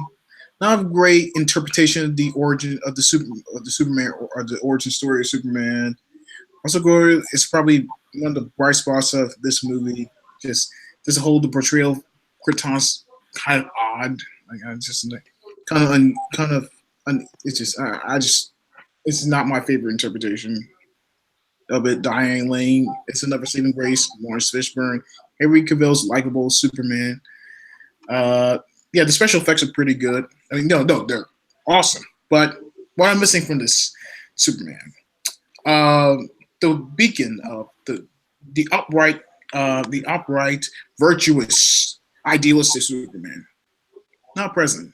Not a great interpretation of the origin of the Superman or the origin story of Superman. Also, it's probably one of the bright spots of this movie. Just a whole the portrayal of Krypton's kind of odd. Like I just it's not my favorite interpretation of it. Diane Lane, it's another saving grace. Lawrence Fishburne, Henry Cavill's likable Superman. Yeah, the special effects are pretty good. I mean, no, they're awesome. But what I'm missing from this Superman, the beacon of the upright, virtuous, idealistic Superman, not present.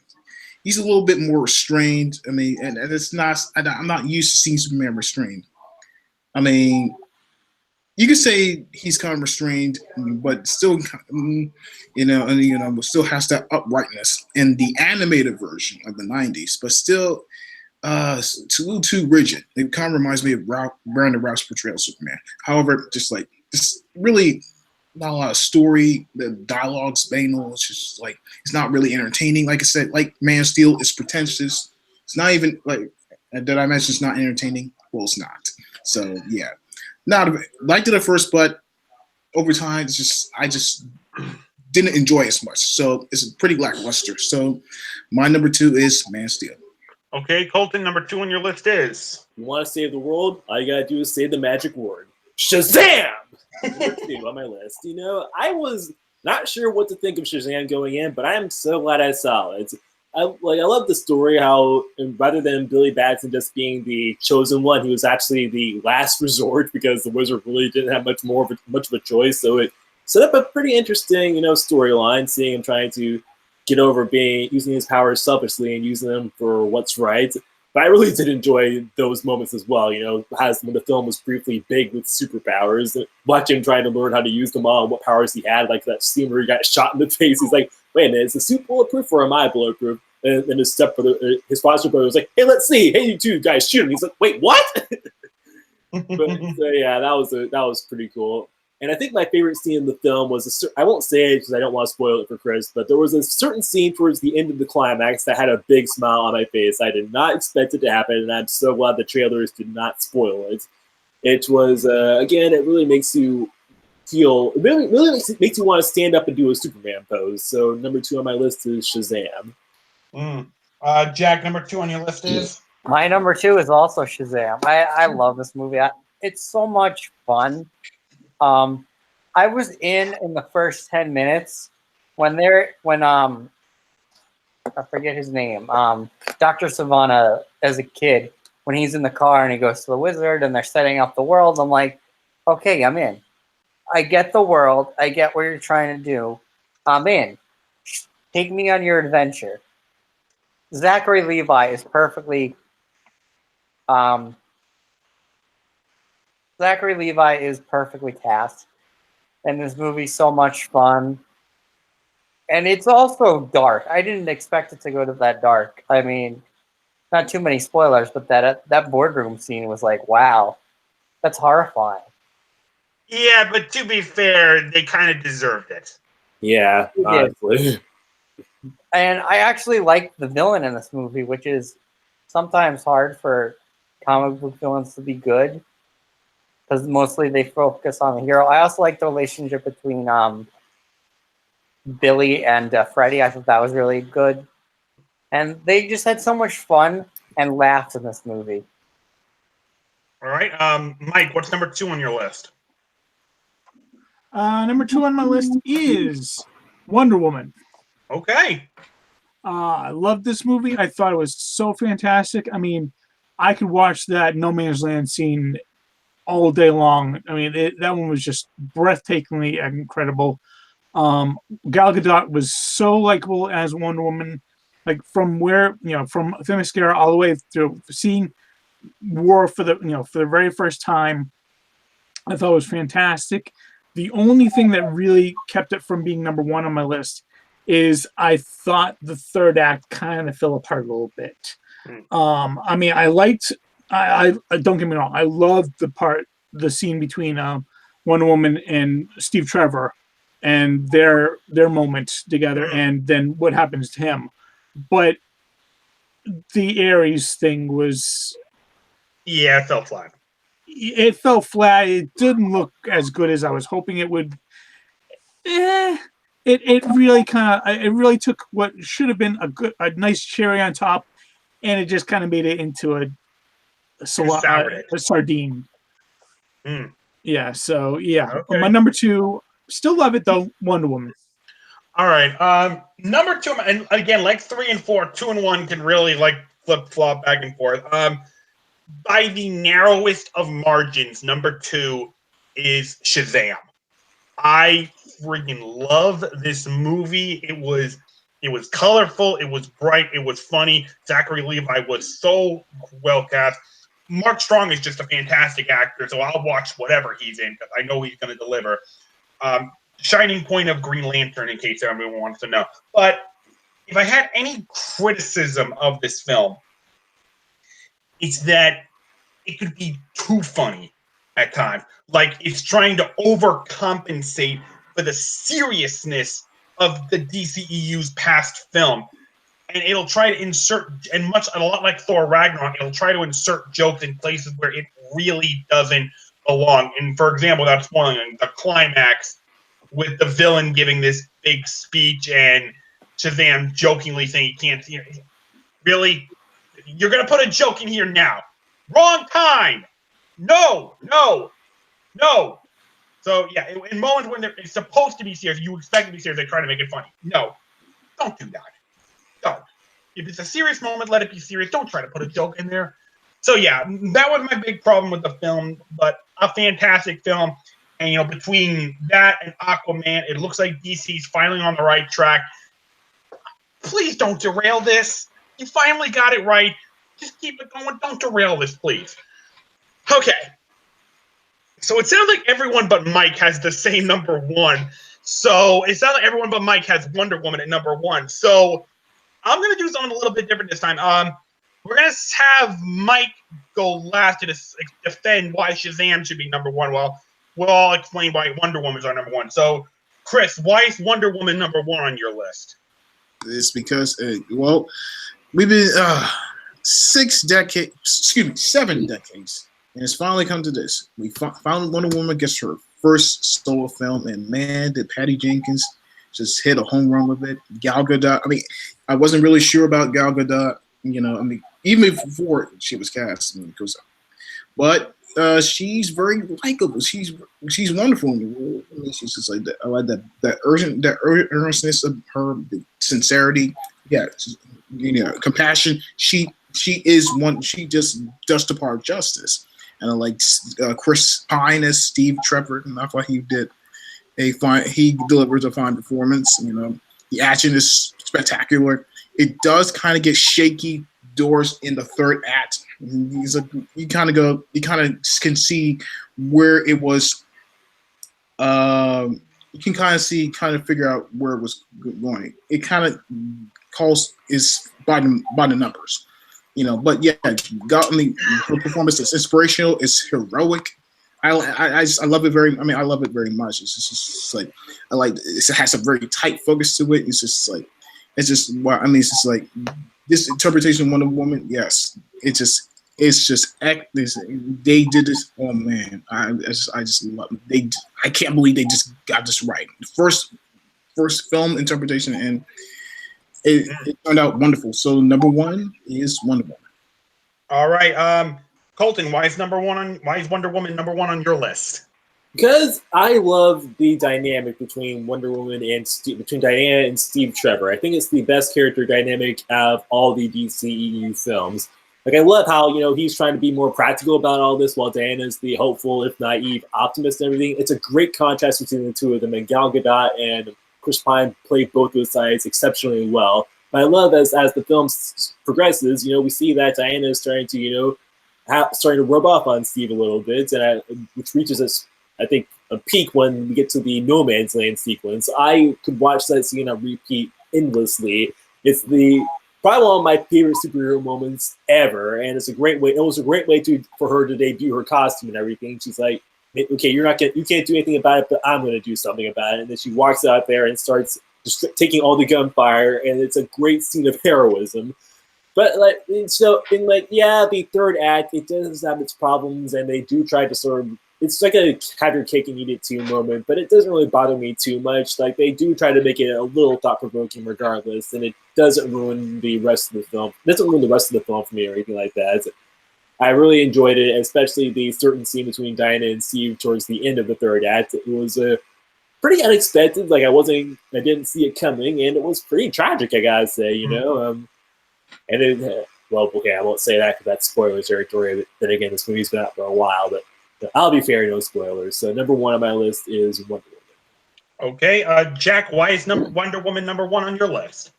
He's a little bit more restrained. I mean, and it's not. I'm not used to seeing Superman restrained. I mean, you could say he's kind of restrained, but still, still has that uprightness in the animated version of the '90s. But still, it's a little too rigid. It kind of reminds me of Brandon Routh's portrayal of Superman. However, just really not a lot of story. The dialogue's banal. It's just like it's not really entertaining. Like I said, like Man of Steel is pretentious. It's not even like did I mention it's not entertaining? Well, it's not. So yeah. Not liked it at first, but over time, I just didn't enjoy it as much. So it's pretty lackluster. So my number 2 is Man of Steel. Okay, Colton, number 2 on your list is. You want to save the world? All you gotta do is say the magic word. Shazam! Number 2 on my list. I was not sure what to think of Shazam going in, but I am so glad I saw it. I love the story how rather than Billy Batson just being the chosen one, he was actually the last resort because the wizard really didn't have much of a choice. So it set up a pretty interesting, storyline, seeing him trying to get over using his powers selfishly and using them for what's right. But I really did enjoy those moments as well. As when the film was briefly big with superpowers, watch him trying to learn how to use them all, and what powers he had. Like that scene where he got shot in the face. He's like, "Wait a minute, is the suit bulletproof or am I bulletproof?" And his his foster brother was like, "Hey, let's see. Hey, you two guys, shoot him." He's like, "Wait, what?" So yeah, that was pretty cool. And I think my favorite scene in the film was I won't say it because I don't want to spoil it for Chris, but there was a certain scene towards the end of the climax that had a big smile on my face. I did not expect it to happen, and I'm so glad the trailers did not spoil it. It was again, it really makes you feel, it really makes you want to stand up and do a Superman pose. So number 2 on my list is Shazam. Jack, number 2 on your list is? My number 2 is also Shazam. I love this movie. It's so much fun. I was in the first 10 minutes when I forget his name, Dr. Savannah as a kid, when he's in the car and he goes to the wizard and they're setting up the world. I'm like, okay, I'm in. I get the world. I get what you're trying to do. I'm in. Take me on your adventure. Zachary Levi is perfectly cast. And this movie's so much fun. And it's also dark. I didn't expect it to go to that dark. I mean, not too many spoilers, but that boardroom scene was like, wow, that's horrifying. Yeah, but to be fair, they kind of deserved it. Yeah, honestly. And I actually like the villain in this movie, which is sometimes hard for comic book villains to be good, because mostly they focus on the hero. I also like the relationship between Billy and Freddy. I thought that was really good. And they just had so much fun and laughed in this movie. All right. Mike, what's number 2 on your list? Number 2 on my list is Wonder Woman. Okay. I loved this movie. I thought it was so fantastic. I mean, I could watch that No Man's Land scene all day long. I mean, that one was just breathtakingly incredible. Gal Gadot was so likable as Wonder Woman, like from Themyscira all the way through seeing War for the very first time. I thought it was fantastic. The only thing that really kept it from being number 1 on my list is I thought the third act kind of fell apart a little bit. I mean, I don't get me wrong, I loved the scene between Wonder Woman and Steve Trevor and their moment together, and then what happens to him. But the Ares thing was... Yeah, it fell flat. It fell flat. It didn't look as good as I was hoping it would. It really took what should have been a nice cherry on top, and it just kind of made it into a sardine. Yeah. So yeah, okay. My number 2, still love it though. Wonder Woman. All right. Number 2, and again, like 3 and 4, 2 and 1 can really like flip flop back and forth. By the narrowest of margins, number 2 is Shazam. I freaking love this movie. It was colorful, it was bright, it was funny. Zachary Levi was so well cast. Mark Strong is just a fantastic actor, so I'll watch whatever he's in because I know he's going to deliver. Shining point of Green Lantern, in case everyone wants to know. But if I had any criticism of this film, it's that it could be too funny at times. Like it's trying to overcompensate for the seriousness of the DCEU's past film. And it'll try to insert, and a lot like Thor Ragnarok, it'll try to insert jokes in places where it really doesn't belong. And for example, that's one the climax with the villain giving this big speech and Shazam jokingly saying he can't see it. Really? You're going to put a joke in here now. Wrong time. No. So, yeah, in moments when it's supposed to be serious, you expect it to be serious, they try to make it funny. No, don't do that. Don't. If it's a serious moment, let it be serious. Don't try to put a joke in there. So yeah, that was my big problem with the film, but a fantastic film. And you know, between that and Aquaman, it looks like DC's finally on the right track. Please don't derail this. You finally got it right. Just keep it going. Don't derail this, please. Okay. So it sounds like everyone but Mike has the same number one. So it sounds like everyone but Mike has Wonder Woman at number one. So I'm gonna do something a little bit different this time. We're gonna have Mike go last to defend why Shazam should be number one. Well, we'll all explain why Wonder Woman's our number one. So, Chris, why is Wonder Woman number one on your list? It's because, well, we've been 7 decades, and it's finally come to this. We found Wonder Woman gets her first solo film, and man, did Patty Jenkins just hit a home run with it. Gal Gadot, I mean, I wasn't really sure about Gal Gadot, you know, I mean, even before she was cast, but she's very likable. She's wonderful in the role. I mean, she's just like that. I like that earnestness of her, the sincerity, yeah, you know, compassion. She is one. She just does the part of justice. And I like Chris Pine as Steve Trevor, and I thought he did he delivers a fine performance. You know, the action is spectacular. It does kind of get shaky doors in the third act. You kind of can see where it was. You can kind of figure out where it was going. It kind of is by the numbers, you know. But yeah, her performance is inspirational. It's heroic. I love it very. I mean, I love it very much. It's just like it has a very tight focus to it. It's just like like this interpretation of Wonder Woman. Yes, they did this. Oh man, I just love it. I can't believe they just got this right. First film interpretation, and it turned out wonderful. So number one is Wonder Woman. All right, Colton, why is Wonder Woman number one on your list? Because I love the dynamic between Wonder Woman and between Diana and Steve Trevor. I think it's the best character dynamic out of all the DCEU films. Like, I love how, you know, he's trying to be more practical about all this while Diana's the hopeful, if naive, optimist and everything. It's a great contrast between the two of them, and Gal Gadot and Chris Pine play both those sides exceptionally well. But I love as the film progresses, you know, we see that Diana is starting to, you know, starting to rub off on Steve a little bit, and which reaches us, I think, a peak when we get to the No Man's Land sequence. I could watch that scene on repeat endlessly. It's probably one of my favorite superhero moments ever, and it's a great way. It was a great way for her to debut her costume and everything. She's like, "Okay, you can't do anything about it, but I'm going to do something about it." And then she walks out there and starts just taking all the gunfire, and it's a great scene of heroism. But the third act, it does have its problems, and they do try to sort of. It's like a have your cake and eat it too moment, but it doesn't really bother me too much. Like, they do try to make it a little thought-provoking regardless, and it doesn't ruin the rest of the film. It doesn't ruin the rest of the film for me or anything like that. I really enjoyed it, especially the certain scene between Diana and Steve towards the end of the third act. It was pretty unexpected. Like, I didn't see it coming, and it was pretty tragic, I gotta say, you know. And then, well, okay, I won't say that because that's spoiler territory. But then again, this movie's been out for a while, but I'll be fair, no spoilers. So number one on my list is Wonder Woman. Okay, Jack, why is Wonder Woman number one on your list?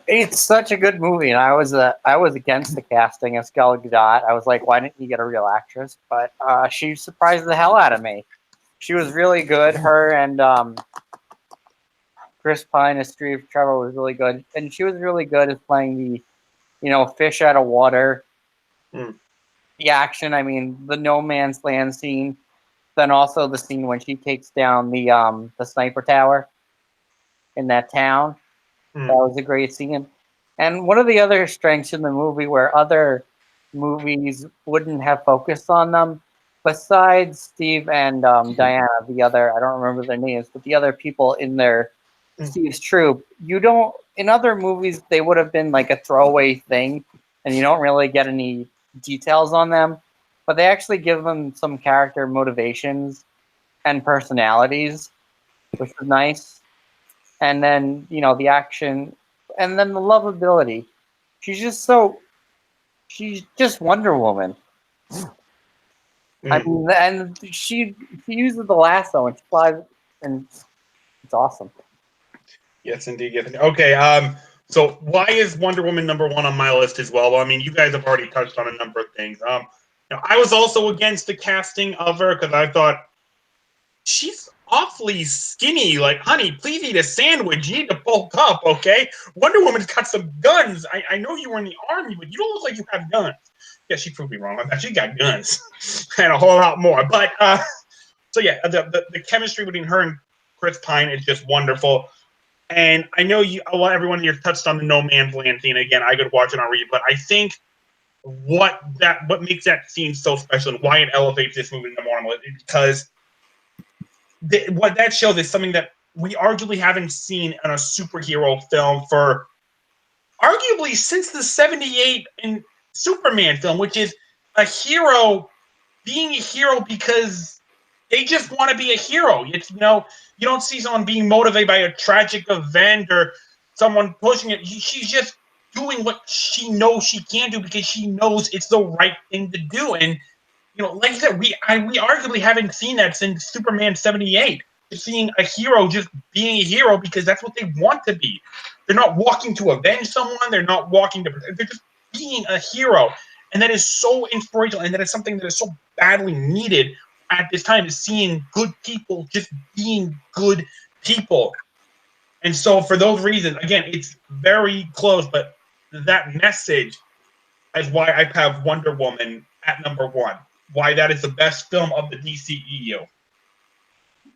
It's such a good movie, and I was against the casting of Gal Gadot. I was like, why didn't you get a real actress? But she surprised the hell out of me. She was really good. Her and Chris Pine as Steve Trevor was really good, and she was really good as playing the, you know, fish out of water. The action, I mean, the No Man's Land scene, then also the scene when she takes down the sniper tower in that town. That was a great scene. And one of the other strengths in the movie where other movies wouldn't have focused on them, besides Steve and Diana, the other, I don't remember their names, but the other people in their Steve's troop, in other movies, they would have been like a throwaway thing, and you don't really get any details on them, but they actually give them some character motivations and personalities, which is nice. And then, you know, the action, and then the lovability. she's just Wonder Woman. I mean, and she uses the lasso and she flies, and it's awesome. Yes, indeed. Yes, indeed. Okay. So why is Wonder Woman number 1 on my list as well? Well, I mean, you guys have already touched on a number of things. I was also against the casting of her because I thought she's awfully skinny. Like, honey, please eat a sandwich. You need to bulk up, okay? Wonder Woman's got some guns. I know you were in the army, but you don't look like you have guns. Yeah, she proved me wrong. She got guns and a whole lot more. But so yeah, the chemistry between her and Chris Pine is just wonderful. And I know everyone here touched on the No Man's Land scene. Again, I could watch it on read, but I think what makes that scene so special and why it elevates this movie number 1 is because what that shows is something that we arguably haven't seen in a superhero film for arguably since the 78 in Superman film, which is a hero being a hero because they just want to be a hero. It's, you don't see someone being motivated by a tragic event or someone pushing it. She's just doing what she knows she can do because she knows it's the right thing to do. And, like I said, we arguably haven't seen that since Superman 78. Seeing a hero just being a hero because that's what they want to be. They're not walking to avenge someone. They're not walking to. They're just being a hero, and that is so inspirational. And that is something that is so badly needed at this time. Is seeing good people just being good people. And so, for those reasons, again, it's very close, but that message is why I have Wonder Woman at number 1. Why that is the best film of the DCEU.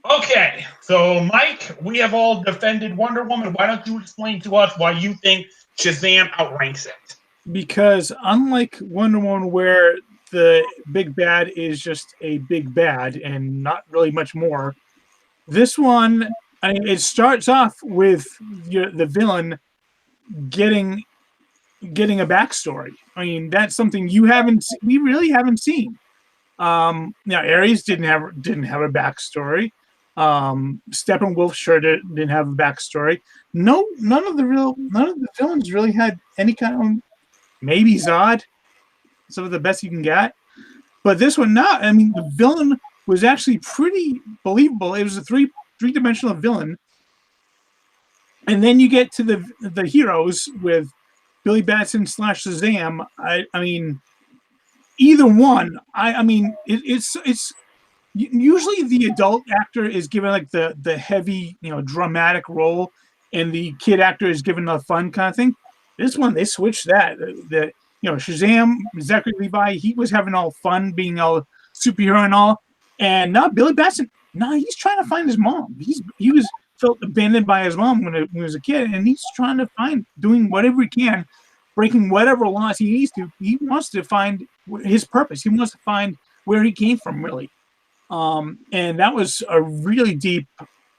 Okay, so Mike, we have all defended Wonder Woman. Why don't you explain to us why you think Shazam outranks it? Because unlike Wonder Woman, where the big bad is just a big bad and not really much more, this one, I mean, it starts off with the villain getting a backstory. I mean, that's something we really haven't seen. Now, Ares didn't have a backstory. Steppenwolf sure didn't have a backstory. None of the villains really had any kind of, maybe Zod, some of the best you can get. But this one, not. I mean, the villain was actually pretty believable. It was a three-dimensional villain. And then you get to the heroes with Billy Batson / Shazam. I mean, either one. I mean, it's usually the adult actor is given like the heavy, dramatic role, and the kid actor is given a fun kind of thing. This one, they switched that. Shazam, Zachary Levi, he was having all fun, being all superhero and all. And now Billy Batson, he's trying to find his mom. He felt abandoned by his mom when he was a kid, and he's trying to doing whatever he can, breaking whatever laws he needs to. He wants to find his purpose. He wants to find where he came from, really. And that was a really deep,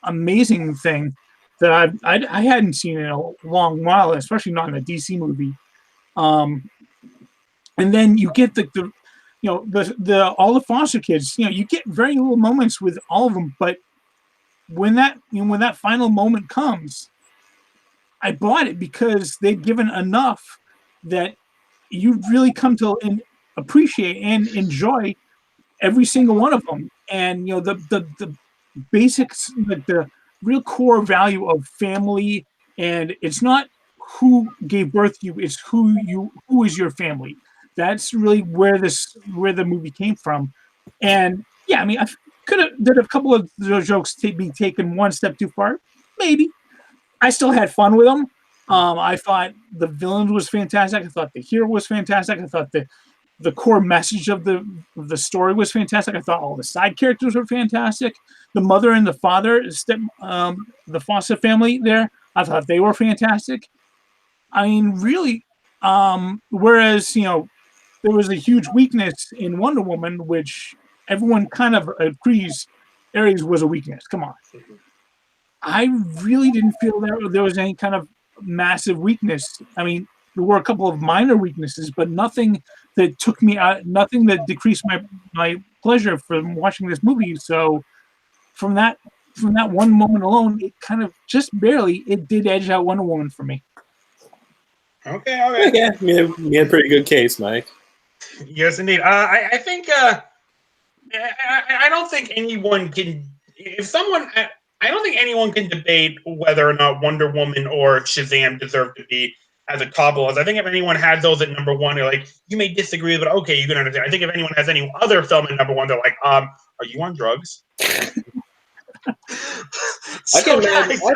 amazing thing that I hadn't seen in a long while, especially not in a DC movie. And then you get the all the foster kids. You get very little moments with all of them, but when that final moment comes, I bought it because they've given enough that you really come to appreciate and enjoy every single one of them. And the basics, like the real core value of family, and it's not who gave birth to you, it's who is your family. That's really where the movie came from. And yeah, I mean, I could have did a couple of those jokes be taken one step too far, maybe. I still had fun with them. I thought the villain was fantastic. I thought the hero was fantastic. I thought the core message of the story was fantastic. I thought all the side characters were fantastic. The mother and the father, the Foster family there, I thought they were fantastic. I mean, really, whereas, there was a huge weakness in Wonder Woman, which everyone kind of agrees Ares was a weakness. Come on. I really didn't feel that there was any kind of massive weakness. I mean, there were a couple of minor weaknesses, but nothing that took me out, nothing that decreased my pleasure from watching this movie. So from that one moment alone, it kind of just barely, it did edge out Wonder Woman for me. Okay. Yeah, you had a pretty good case, Mike. Yes, indeed. I think I don't think anyone can. If someone, I don't think anyone can debate whether or not Wonder Woman or Shazam deserve to be as a top list. I think if anyone had those at number one, they're like, you may disagree, but okay, you can understand. I think if anyone has any other film at number one, they're like, are you on drugs? I think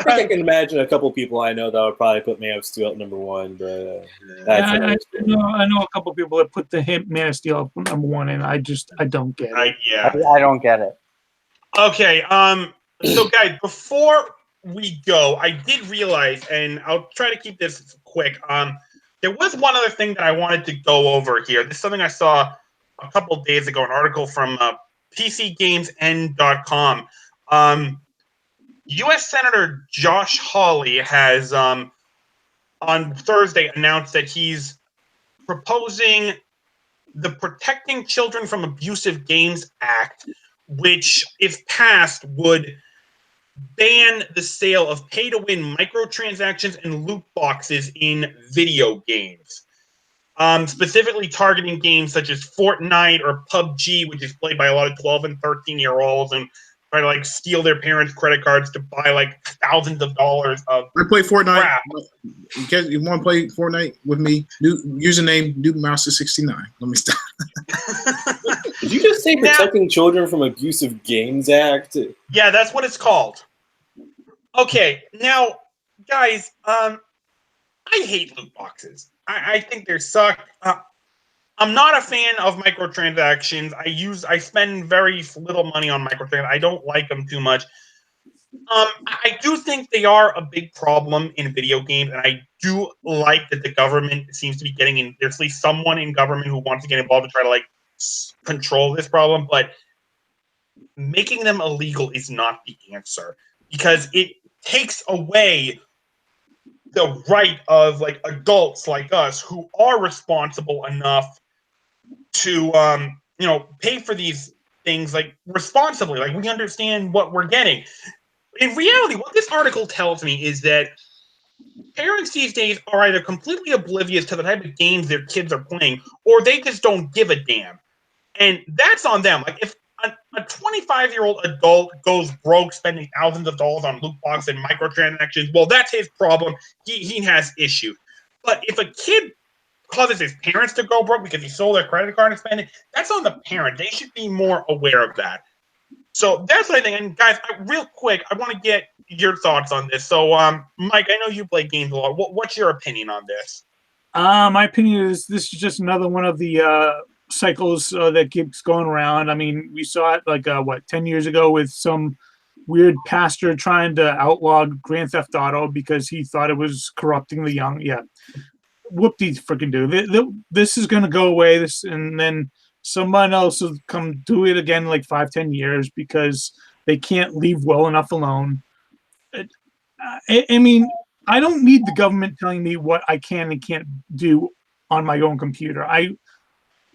I can imagine a couple people I know that would probably put Man of Steel at number one, but that's I know a couple people that put the Man of Steel at number one, and I don't get it. I don't get it. Okay. So, guys, before we go, I did realize, and I'll try to keep this quick. There was one other thing that I wanted to go over here. This is something I saw a couple of days ago, an article from PCGamesN.com. U.S. Senator Josh Hawley has, on Thursday, announced that he's proposing the Protecting Children from Abusive Games Act, which, if passed, would ban the sale of pay-to-win microtransactions and loot boxes in video games. Specifically targeting games such as Fortnite or PUBG, which is played by a lot of 12 and 13-year-olds and try to steal their parents' credit cards to buy thousands of dollars of I play Fortnite. crap. You want to play Fortnite with me? New username NewMouse69. Let me stop. Did you just say Protecting Children from Abusive Games Act? Yeah, that's what it's called. Okay, now, guys, I hate loot boxes. I think they suck. I'm not a fan of microtransactions. I spend very little money on microtransactions. I don't like them too much. I do think they are a big problem in video games, and I do like that the government seems to be getting in. There's at least someone in government who wants to get involved to try to control this problem, but making them illegal is not the answer because it takes away the right of adults like us who are responsible enough to pay for these things responsibly. We understand what we're getting. In reality, what this article tells me is that parents these days are either completely oblivious to the type of games their kids are playing, or they just don't give a damn. And that's on them. If a 25-year-old adult goes broke spending thousands of dollars on loot boxes and microtransactions, well, that's his problem. He has issues. But if a kid causes his parents to go broke because he sold their credit card and spent it, that's on the parent. They should be more aware of that. So that's what I think. And guys, real quick, I want to get your thoughts on this. So, Mike, I know you play games a lot. What's your opinion on this? My opinion is this is just another one of the cycles that keeps going around. I mean, we saw it 10 years ago with some weird pastor trying to outlaw Grand Theft Auto because he thought it was corrupting the young. Yeah. Whoop-de-freaking do. This is going to go away. And then someone else will come do it again 5-10 years because they can't leave well enough alone. I mean, I don't need the government telling me what I can and can't do on my own computer.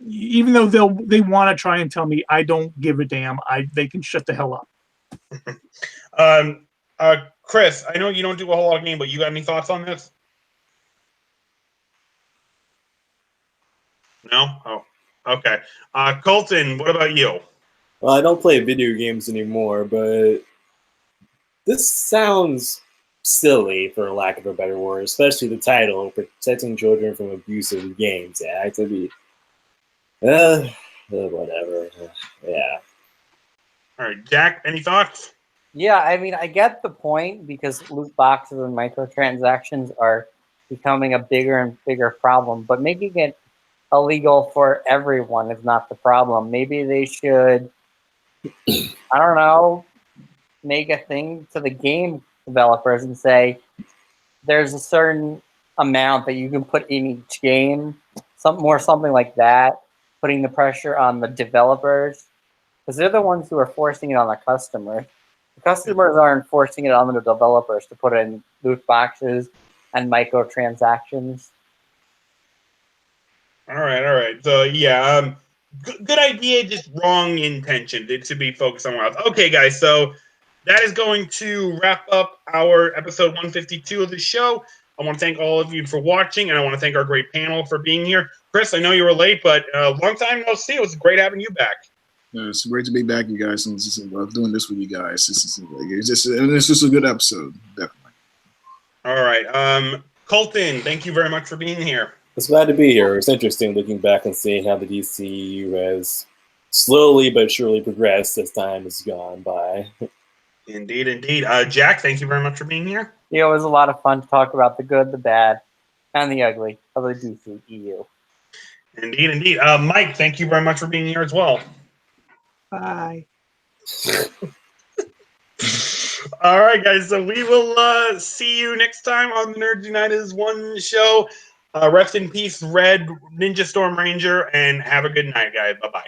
Even though they want to try and tell me, I don't give a damn. They can shut the hell up. Chris, I know you don't do a whole lot of game, but you got any thoughts on this? No? Oh, okay. Colton, what about you? Well, I don't play video games anymore, but this sounds silly, for lack of a better word, especially the title, Protecting Children from Abusive Games Act. To be whatever. Yeah. All right, Jack, any thoughts? Yeah, I mean, I get the point because loot boxes and microtransactions are becoming a bigger and bigger problem, but making it illegal for everyone is not the problem. Maybe they should, I don't know, make a thing to the game developers and say there's a certain amount that you can put in each game, something like that, putting the pressure on the developers because they're the ones who are forcing it on the customers. The customers aren't forcing it on the developers to put in loot boxes and microtransactions. All right. So, yeah, good idea, just wrong intention. It should be focused somewhere else. Okay, guys, so that is going to wrap up our episode 152 of the show. I want to thank all of you for watching, and I want to thank our great panel for being here. Chris, I know you were late, but long time no see. It was great having you back. It's great to be back, you guys. And love doing this with you guys. It's just a good episode, definitely. All right. Colton, thank you very much for being here. It's glad to be here. It's interesting looking back and seeing how the DCEU has slowly but surely progressed as time has gone by. Indeed, indeed. Jack, thank you very much for being here. Yeah, it was a lot of fun to talk about the good, the bad, and the ugly of the DCEU. Indeed, indeed. Mike, thank you very much for being here as well. Bye. All right, guys. So we will see you next time on the Nerds United One show. Rest in peace, Red Ninja Storm Ranger, and have a good night, guys. Bye-bye.